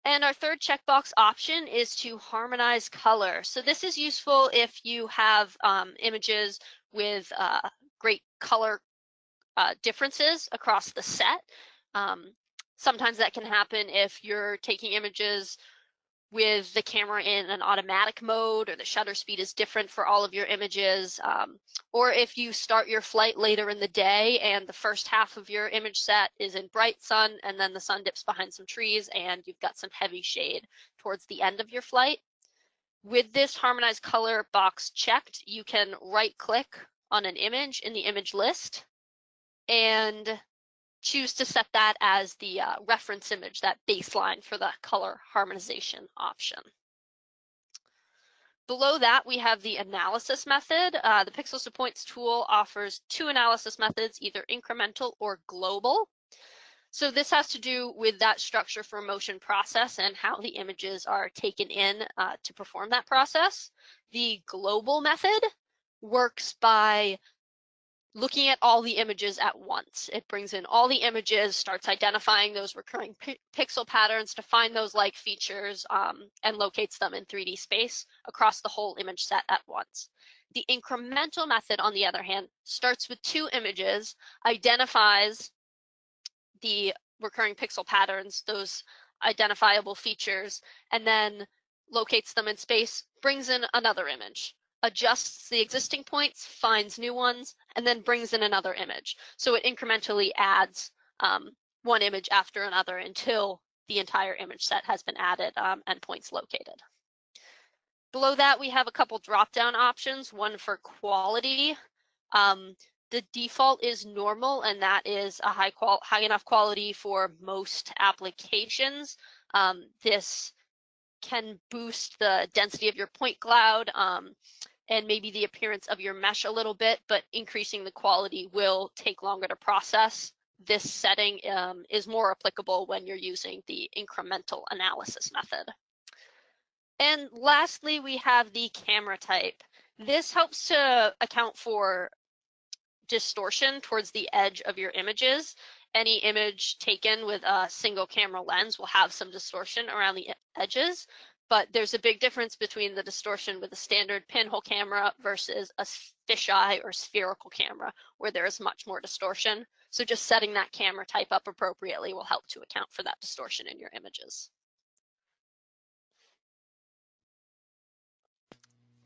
And our third checkbox option is to harmonize color. So this is useful if you have images with great color differences across the set. Sometimes that can happen if you're taking images with the camera in an automatic mode, or the shutter speed is different for all of your images, or if you start your flight later in the day and the first half of your image set is in bright sun and then the sun dips behind some trees and you've got some heavy shade towards the end of your flight. With this harmonized color box checked, you can right click on an image in the image list and choose to set that as the reference image, that baseline for the color harmonization option. Below that, we have the analysis method. The Pixels to Points tool offers two analysis methods, either incremental or global. So this has to do with that structure for motion process and how the images are taken in to perform that process. The global method works by looking at all the images at once. It brings in all the images, starts identifying those recurring pixel patterns to find those like features, and locates them in 3D space across the whole image set at once. The incremental method, on the other hand, starts with two images, identifies the recurring pixel patterns, those identifiable features, and then locates them in space, brings in another image, adjusts the existing points, finds new ones, and then brings in another image. So it incrementally adds one image after another until the entire image set has been added and points located. Below that, we have a couple drop-down options, one for quality. The default is normal, and that is a high enough quality for most applications. This can boost the density of your point cloud and maybe the appearance of your mesh a little bit, but increasing the quality will take longer to process. This setting is more applicable when you're using the incremental analysis method. And lastly, we have the camera type. This helps to account for distortion towards the edge of your images. Any image taken with a single camera lens will have some distortion around the edges, but there's a big difference between the distortion with a standard pinhole camera versus a fisheye or spherical camera, where there is much more distortion. So just setting that camera type up appropriately will help to account for that distortion in your images.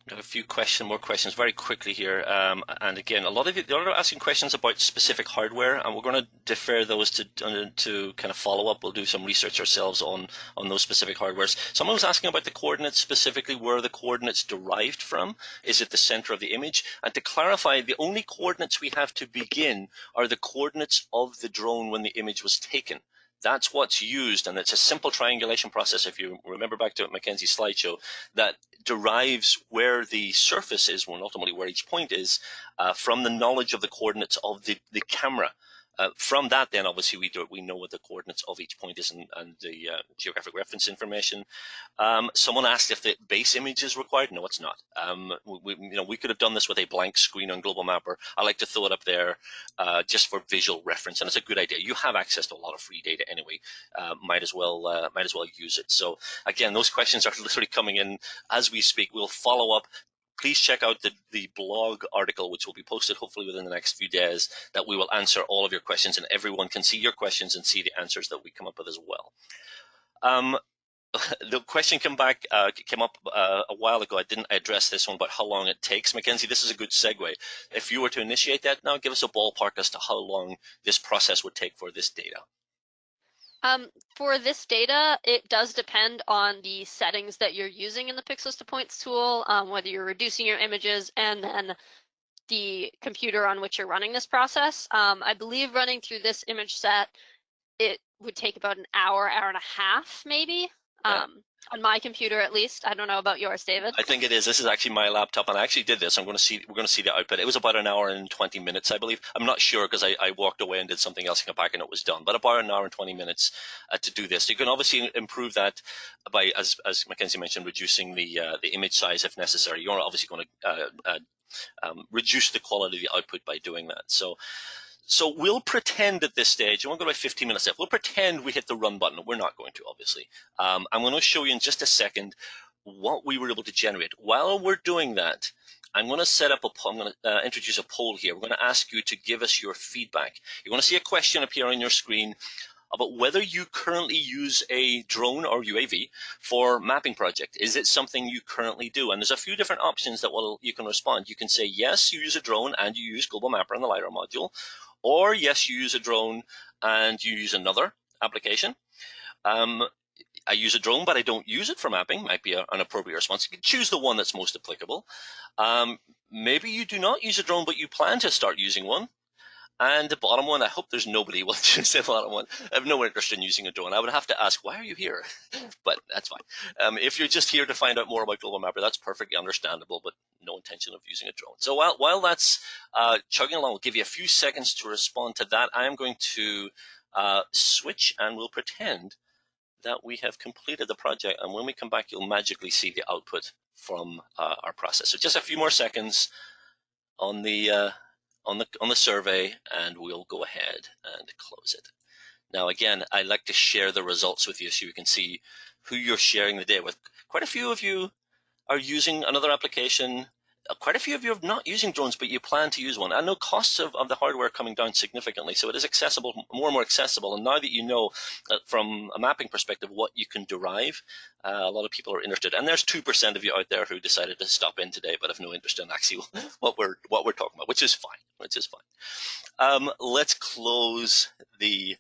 Got a few more questions very quickly here. And again, a lot of you are asking questions about specific hardware, and we're going to defer those to kind of follow up. We'll do some research ourselves on those specific hardwares. Someone was asking about the coordinates, specifically where the coordinates derived from. Is it the center of the image? And to clarify, the only coordinates we have to begin are the coordinates of the drone when the image was taken. That's what's used, and it's a simple triangulation process. If you remember back to Mackenzie's slideshow, that derives where the surface is, well, ultimately where each point is, from the knowledge of the coordinates of the camera. From that, then obviously we know what the coordinates of each point is and the geographic reference information. Someone asked if the base image is required. No, it's not. We could have done this with a blank screen on Global Mapper. I like to throw it up there just for visual reference, and it's a good idea. You have access to a lot of free data anyway. Might as well use it. So again, those questions are literally coming in as we speak. We'll follow up. Please check out the blog article, which will be posted hopefully within the next few days, that we will answer all of your questions, and everyone can see your questions and see the answers that we come up with as well. The question came up a while ago. I didn't address this one, but how long it takes. Mackenzie, this is a good segue. If you were to initiate that now, give us a ballpark as to how long this process would take for this data. For this data, it does depend on the settings that you're using in the Pixels to Points tool, whether you're reducing your images and then the computer on which you're running this process. I believe running through this image set, it would take about an hour and a half, maybe. Yeah. On my computer, at least. I don't know about yours, David. I think it is. This is actually my laptop, and I actually did this. We're going to see the output. It was about an hour and 20 minutes, I believe. I'm not sure because I walked away and did something else and got back and it was done. But about an hour and 20 minutes to do this. You can obviously improve that by, as Mackenzie mentioned, reducing the image size if necessary. You're obviously going to reduce the quality of the output by doing that. So we'll pretend at this stage, and we'll go about 15 minutes left, we'll pretend we hit the run button. We're not going to, obviously. I'm going to show you in just a second what we were able to generate. While we're doing that, I'm going to introduce a poll here. We're going to ask you to give us your feedback. You're going to see a question appear on your screen about whether you currently use a drone or UAV for mapping project. Is it something you currently do? And there's a few different options that you can respond. You can say, yes, you use a drone and you use Global Mapper and the Lidar module. Or yes, you use a drone and you use another application. I use a drone, but I don't use it for mapping. Might be an appropriate response. You can choose the one that's most applicable. Maybe you do not use a drone, but you plan to start using one. And the bottom one, I hope there's nobody will choose the bottom one. I have no interest in using a drone. I would have to ask, why are you here? But that's fine. If you're just here to find out more about Global Mapper, that's perfectly understandable, but no intention of using a drone. So while that's chugging along, we'll give you a few seconds to respond to that. I am going to switch and we'll pretend that we have completed the project. And when we come back, you'll magically see the output from our process. So just a few more seconds on the survey, and we'll go ahead and close it. Now, again, I like to share the results with you so you can see who you're sharing the data with. Quite a few of you are using another application. Quite a few of you are not using drones, but you plan to use one. I know costs of the hardware are coming down significantly, so it is accessible, more and more accessible. And now that you know from a mapping perspective what you can derive, a lot of people are interested. And there's 2% of you out there who decided to stop in today, but have no interest in actually what we're talking about, which is fine. Let's close the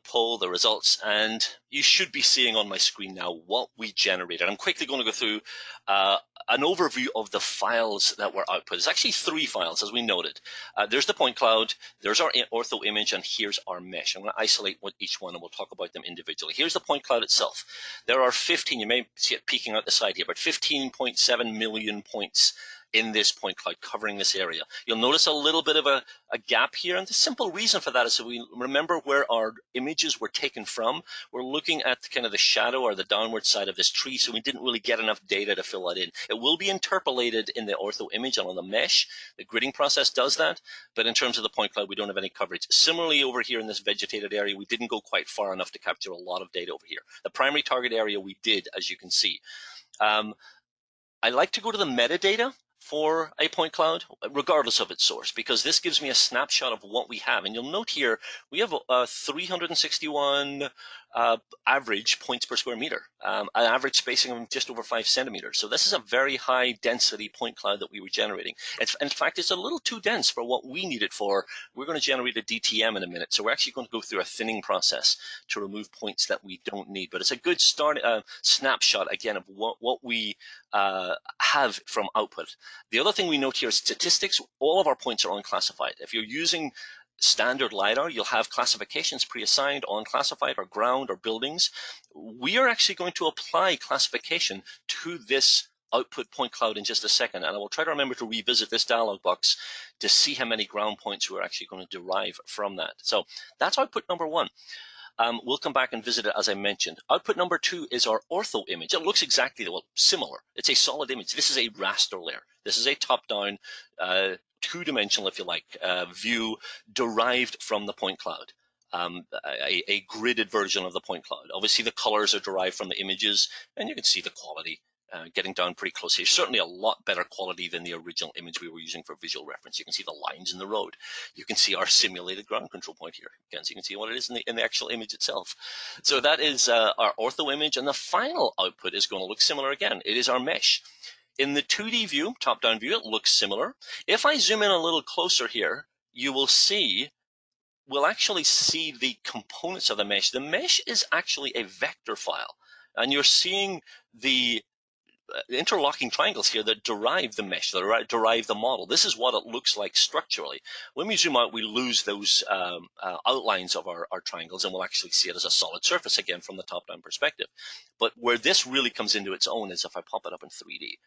poll, the results, and you should be seeing on my screen now what we generated. I'm quickly going to go through an overview of the files that were output. There's actually 3 files, as we noted. There's the point cloud, there's our ortho image, and here's our mesh. I'm going to isolate each one, and we'll talk about them individually. Here's the point cloud itself. There are 15, you may see it peeking out the side here, but 15.7 million points in this point cloud covering this area. You'll notice a little bit of a gap here, and the simple reason for that is so we remember where our images were taken from. We're looking at kind of the shadow or the downward side of this tree, so we didn't really get enough data to fill that in. It will be interpolated in the ortho image and on the mesh. The gridding process does that, but in terms of the point cloud, we don't have any coverage. Similarly, over here in this vegetated area, we didn't go quite far enough to capture a lot of data over here. The primary target area we did, as you can see. I like to go to the metadata for a point cloud, regardless of its source, because this gives me a snapshot of what we have. And you'll note here, we have 361 average points per square meter, an average spacing of just over 5 centimeters. So this is a very high density point cloud that we were generating. In fact, it's a little too dense for what we need it for. We're going to generate a DTM in a minute. So we're actually going to go through a thinning process to remove points that we don't need. But it's a good start, snapshot, again, of what we have from output. The other thing we note here is statistics. All of our points are unclassified. If you're using standard LiDAR, you'll have classifications pre-assigned, unclassified, or ground, or buildings. We are actually going to apply classification to this output point cloud in just a second, and I will try to remember to revisit this dialog box to see how many ground points we're actually going to derive from that. So that's output number one. We'll come back and visit it as I mentioned. Output number two is our ortho image. It looks exactly similar. It's a solid image. This is a raster layer. This is a top-down, two-dimensional, if you like, view derived from the point cloud. A gridded version of the point cloud. Obviously, the colors are derived from the images, and you can see the quality getting down pretty close here. Certainly a lot better quality than the original image we were using for visual reference. You can see the lines in the road. You can see our simulated ground control point here. Again, so you can see what it is in the actual image itself. So that is our ortho image, and the final output is going to look similar again. It is our mesh. In the 2D view, top-down view, it looks similar. If I zoom in a little closer here, you will see we'll actually see the components of the mesh. The mesh is actually a vector file, and you're seeing the interlocking triangles here that derive the mesh, that derive the model. This is what it looks like structurally. When we zoom out, we lose those outlines of our triangles, and we'll actually see it as a solid surface again from the top-down perspective. But where this really comes into its own is if I pop it up in 3D.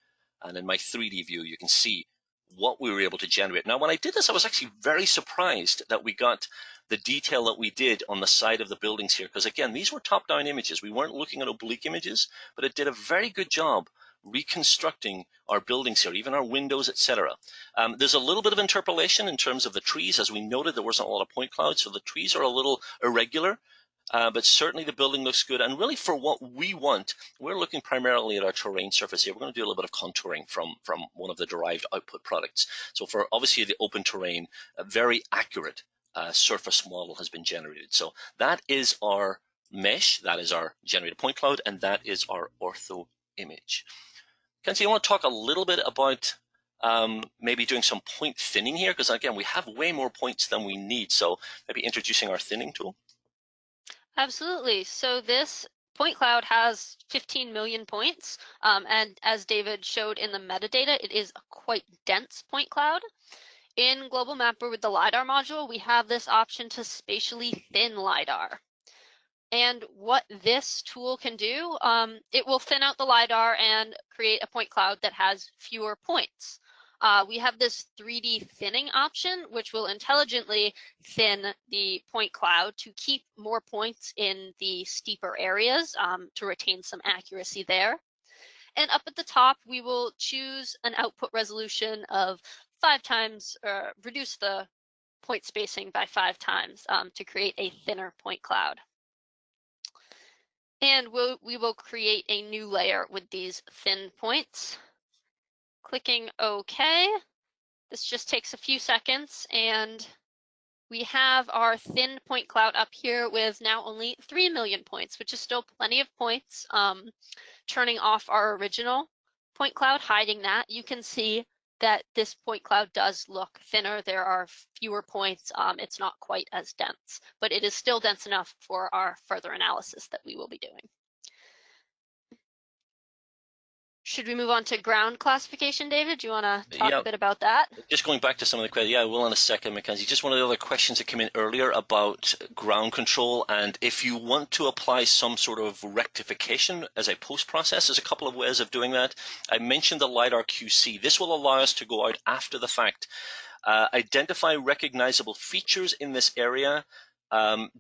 And in my 3D view, you can see what we were able to generate. Now, when I did this, I was actually very surprised that we got the detail that we did on the side of the buildings here, because again, these were top-down images. We weren't looking at oblique images, but it did a very good job reconstructing our buildings here, even our windows, etc. There's a little bit of interpolation in terms of the trees. As we noted, there wasn't a lot of point clouds, so the trees are a little irregular. But certainly the building looks good. And really for what we want, we're looking primarily at our terrain surface here. We're going to do a little bit of contouring from one of the derived output products. So for obviously the open terrain, a very accurate surface model has been generated. So that is our mesh, that is our generated point cloud, and that is our ortho image. Kenzie, you want to talk a little bit about maybe doing some point thinning here? Because again, we have way more points than we need. So maybe introducing our thinning tool. Absolutely. So this point cloud has 15 million points, and as David showed in the metadata, it is a quite dense point cloud. In Global Mapper with the LiDAR module, we have this option to spatially thin LiDAR. And what this tool can do, it will thin out the LiDAR and create a point cloud that has fewer points. We have this 3D thinning option, which will intelligently thin the point cloud to keep more points in the steeper areas to retain some accuracy there. And up at the top, we will choose an output resolution of 5 times, reduce the point spacing by 5 times to create a thinner point cloud. And we will create a new layer with these thin points. Clicking OK. This just takes a few seconds, and we have our thin point cloud up here with now only 3 million points, which is still plenty of points. Turning off our original point cloud, hiding that, you can see that this point cloud does look thinner. There are fewer points. It's not quite as dense, but it is still dense enough for our further analysis that we will be doing. Should we move on to ground classification, David? Do you want to talk a bit about that? Just going back to some of the questions, I will in a second, Mackenzie. Just one of the other questions that came in earlier about ground control, and if you want to apply some sort of rectification as a post-process, there's a couple of ways of doing that. I mentioned the LiDAR QC. This will allow us to go out after the fact, identify recognizable features in this area,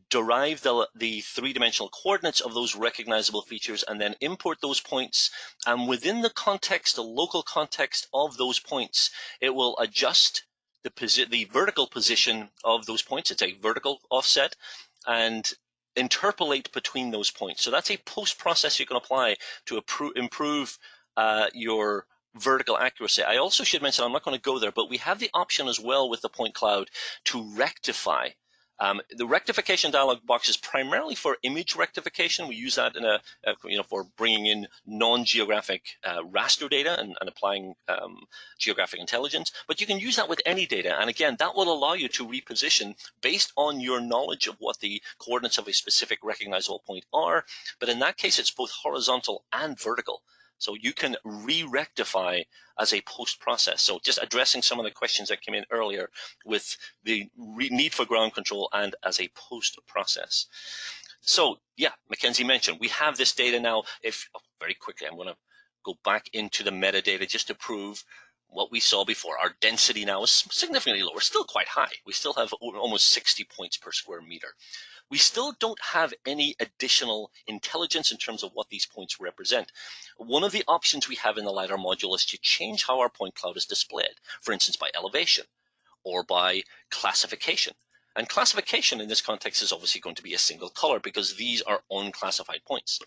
derive the three-dimensional coordinates of those recognizable features, and then import those points. And within the context, the local context of those points, it will adjust the vertical position of those points. It's a vertical offset, and interpolate between those points. So that's a post-process you can apply to improve your vertical accuracy. I also should mention, I'm not going to go there, but we have the option as well with the point cloud to rectify The rectification dialog box is primarily for image rectification. We use that in for bringing in non-geographic raster data and applying geographic intelligence. But you can use that with any data. And again, that will allow you to reposition based on your knowledge of what the coordinates of a specific recognizable point are. But in that case, it's both horizontal and vertical. So you can re-rectify as a post-process. So just addressing some of the questions that came in earlier with the need for ground control and as a post-process. So yeah, Mackenzie mentioned, we have this data now. Very quickly, I'm going to go back into the metadata just to prove what we saw before. Our density now is significantly lower, still quite high. We still have almost 60 points per square meter. We still don't have any additional intelligence in terms of what these points represent. One of the options we have in the Lidar module is to change how our point cloud is displayed, for instance, by elevation or by classification. And classification in this context is obviously going to be a single color because these are unclassified points.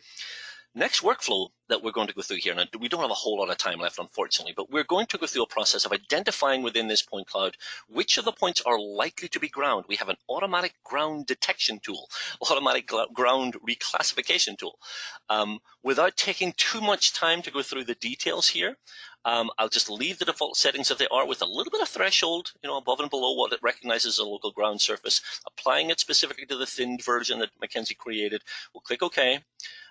Next workflow that we're going to go through here, and we don't have a whole lot of time left, unfortunately, but we're going to go through a process of identifying within this point cloud which of the points are likely to be ground. We have an automatic ground detection tool, automatic ground reclassification tool. Without taking too much time to go through the details here, I'll just leave the default settings as they are with a little bit of threshold, above and below what it recognizes as a local ground surface, applying it specifically to the thinned version that Mackenzie created. We'll click OK.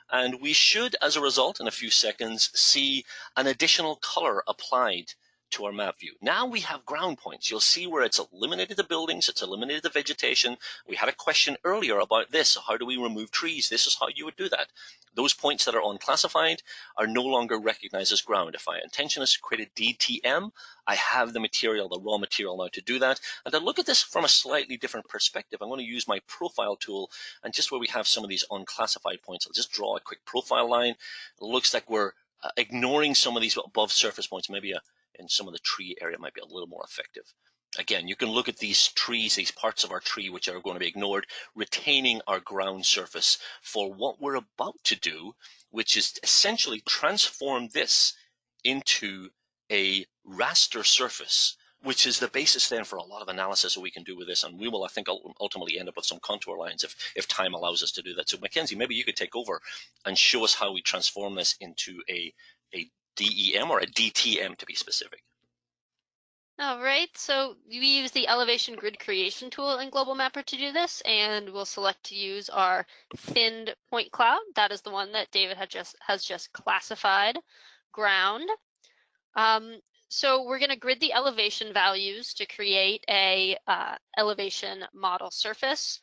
And we should, as a result, in a few seconds, see an additional color applied to our map view. Now we have ground points. You'll see where it's eliminated the buildings, it's eliminated the vegetation. We had a question earlier about this. How do we remove trees? This is how you would do that. Those points that are unclassified are no longer recognized as ground. If my intention is to create a DTM, I have the material, the raw material now to do that. And to look at this from a slightly different perspective, I'm going to use my profile tool, and just where we have some of these unclassified points, I'll just draw a quick profile line. It looks like we're ignoring some of these above surface points. Maybe in some of the tree area might be a little more effective. Again, you can look at these trees, these parts of our tree which are going to be ignored, retaining our ground surface for what we're about to do, which is essentially transform this into a raster surface, which is the basis then for a lot of analysis that we can do with this. And we will, I think, ultimately end up with some contour lines if time allows us to do that. So Mackenzie, maybe you could take over and show us how we transform this into a DEM or a DTM to be specific. All right, so we use the elevation grid creation tool in Global Mapper to do this, and we'll select to use our thinned point cloud. That is the one that David has just classified ground. So we're going to grid the elevation values to create a elevation model surface.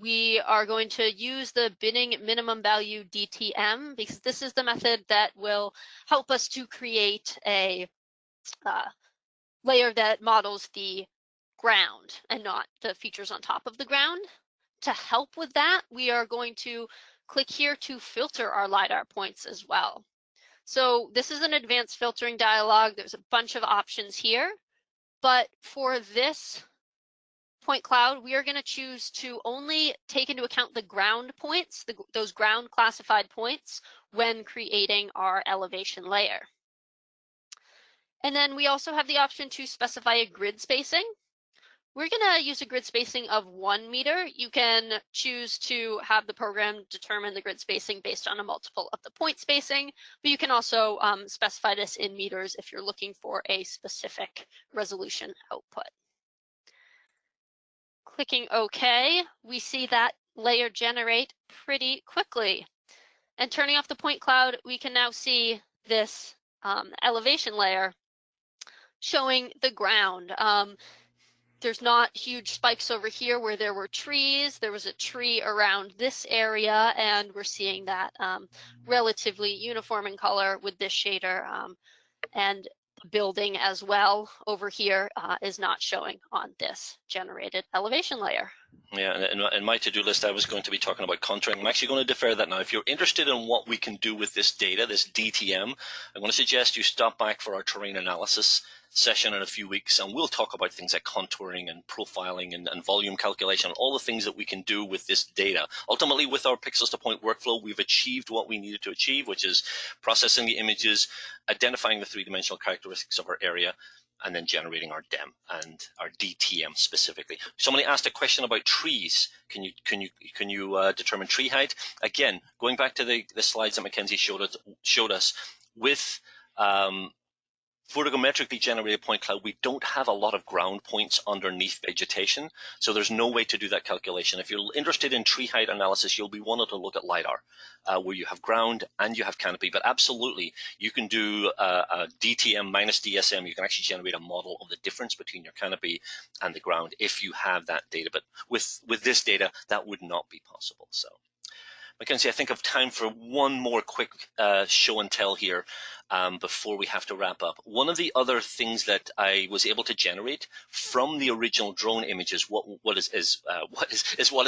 We are going to use the binning minimum value DTM because this is the method that will help us to create a layer that models the ground and not the features on top of the ground. To help with that, we are going to click here to filter our LiDAR points as well. So this is an advanced filtering dialog. There's a bunch of options here, but for this point cloud, we are going to choose to only take into account the ground points, those ground classified points, when creating our elevation layer. And then we also have the option to specify a grid spacing. We're going to use a grid spacing of 1 meter. You can choose to have the program determine the grid spacing based on a multiple of the point spacing, but you can also specify this in meters if you're looking for a specific resolution output. Clicking OK, we see that layer generate pretty quickly. And turning off the point cloud, we can now see this elevation layer showing the ground. There's not huge spikes over here where there were trees. There was a tree around this area, and we're seeing that relatively uniform in color with this shader. And the building as well over here is not showing on this generated elevation layer. Yeah, and in my to-do list, I was going to be talking about contouring. I'm actually going to defer that now. If you're interested in what we can do with this data, this DTM, I'm going to suggest you stop back for our terrain analysis session in a few weeks, and we'll talk about things like contouring and profiling and volume calculation, all the things that we can do with this data. Ultimately, with our pixels to point workflow, we've achieved what we needed to achieve, which is processing the images, identifying the three-dimensional characteristics of our area, and then generating our DEM and our DTM specifically. Somebody asked a question about trees. Can you determine tree height? Again, going back to the slides that Mackenzie showed us with photogrammetrically generated point cloud, we don't have a lot of ground points underneath vegetation, so there's no way to do that calculation. If you're interested in tree height analysis, you'll be wanting to look at Lidar, where you have ground and you have canopy. But absolutely, you can do a DTM minus DSM. You can actually generate a model of the difference between your canopy and the ground if you have that data. But with this data, that would not be possible. So, Mackenzie, I think I've time for one more quick show and tell here before we have to wrap up. One of the other things that I was able to generate from the original drone images, what is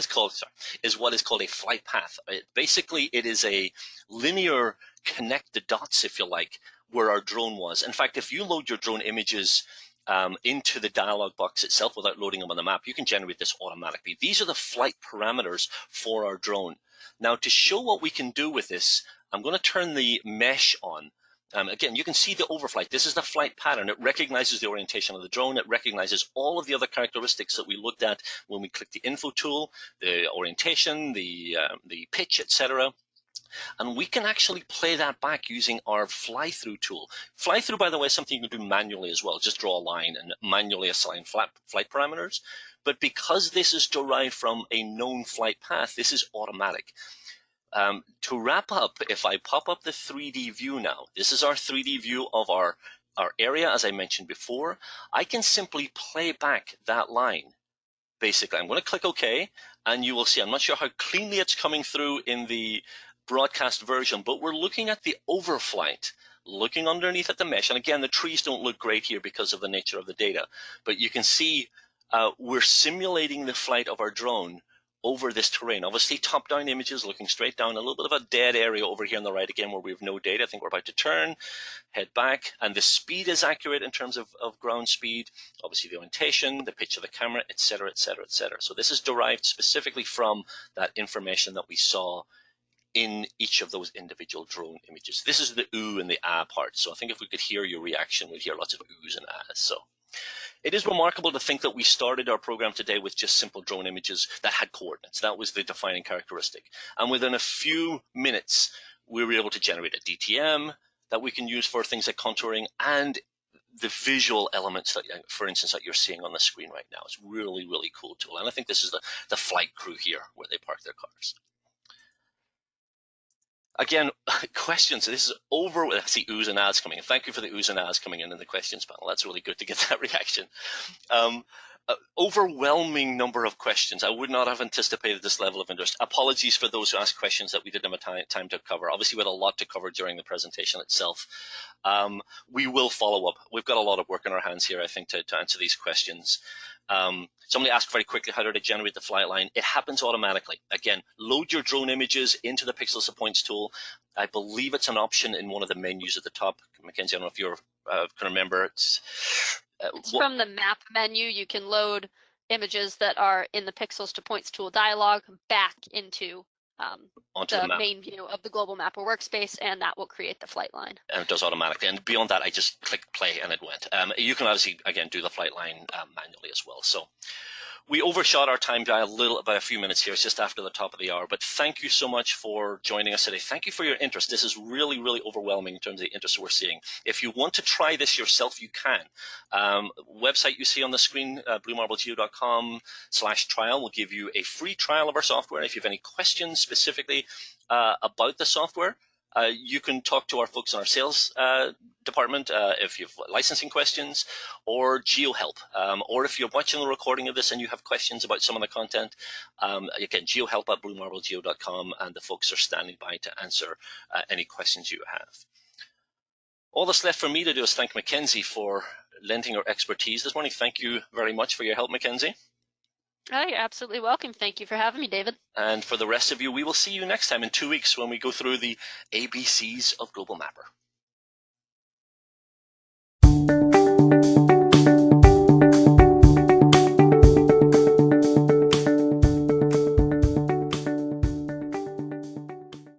called a flight path. Basically, it is a linear connect the dots, if you like, where our drone was. In fact, if you load your drone images into the dialog box itself without loading them on the map, you can generate this automatically. These are the flight parameters for our drone. Now, to show what we can do with this, I'm going to turn the mesh on. Again, you can see the overflight. This is the flight pattern. It recognizes the orientation of the drone. It recognizes all of the other characteristics that we looked at when we clicked the info tool, the orientation, the pitch, etc. And we can actually play that back using our fly-through tool. Fly-through, by the way, is something you can do manually as well. Just draw a line and manually assign flight parameters. But because this is derived from a known flight path, this is automatic. To wrap up, if I pop up the 3D view now, this is our 3D view of our area, as I mentioned before. I can simply play back that line. Basically, I'm going to click OK, and you will see, I'm not sure how cleanly it's coming through in the broadcast version, but we're looking at the overflight, looking underneath at the mesh. And again, the trees don't look great here because of the nature of the data, but you can see we're simulating the flight of our drone over this terrain. Obviously, top-down images looking straight down, a little bit of a dead area over here on the right again where we have no data. I think we're about to turn, head back, and the speed is accurate in terms of ground speed, obviously the orientation, the pitch of the camera, etc., etc., etc. So this is derived specifically from that information that we saw in each of those individual drone images. This is the ooh and the ah part. So I think if we could hear your reaction, we'd hear lots of oohs and ahs. So it is remarkable to think that we started our program today with just simple drone images that had coordinates. That was the defining characteristic. And within a few minutes, we were able to generate a DTM that we can use for things like contouring and the visual elements that, for instance, that you're seeing on the screen right now. It's really, really cool tool. And I think this is the flight crew here where they park their cars. Again, questions. This is over. I see oohs and ahs coming in. Thank you for the oohs and ahs coming in the questions panel. That's really good to get that reaction. Overwhelming number of questions. I would not have anticipated this level of interest. Apologies for those who asked questions that we didn't have time to cover. Obviously, we had a lot to cover during the presentation itself. We will follow up. We've got a lot of work in our hands here, I think, to answer these questions. Somebody asked very quickly, how do they generate the flight line? It happens automatically. Again, load your drone images into the Pixels to Points tool. I believe it's an option in one of the menus at the top. Mackenzie, I don't know if you can remember. It's from the map menu. You can load images that are in the Pixels to Points tool dialog back into the main view of the global map or workspace, and that will create the flight line. And it does automatically. And beyond that, I just clicked play and it went. You can obviously, again, do the flight line manually as well. So we overshot our time by a few minutes here. It's just after the top of the hour. But thank you so much for joining us today. Thank you for your interest. This is really, really overwhelming in terms of the interest we're seeing. If you want to try this yourself, you can. Website you see on the screen, bluemarblegeo.com/trial, will give you a free trial of our software. If you have any questions specifically about the software, you can talk to our folks in our sales department if you have licensing questions, or GeoHelp, or if you're watching the recording of this and you have questions about some of the content, again, GeoHelp at bluemarblegeo.com, and the folks are standing by to answer any questions you have. All that's left for me to do is thank Mackenzie for lending her expertise this morning. Thank you very much for your help, Mackenzie. Oh, you're absolutely welcome. Thank you for having me, David. And for the rest of you, we will see you next time in 2 weeks when we go through the ABCs of Global Mapper.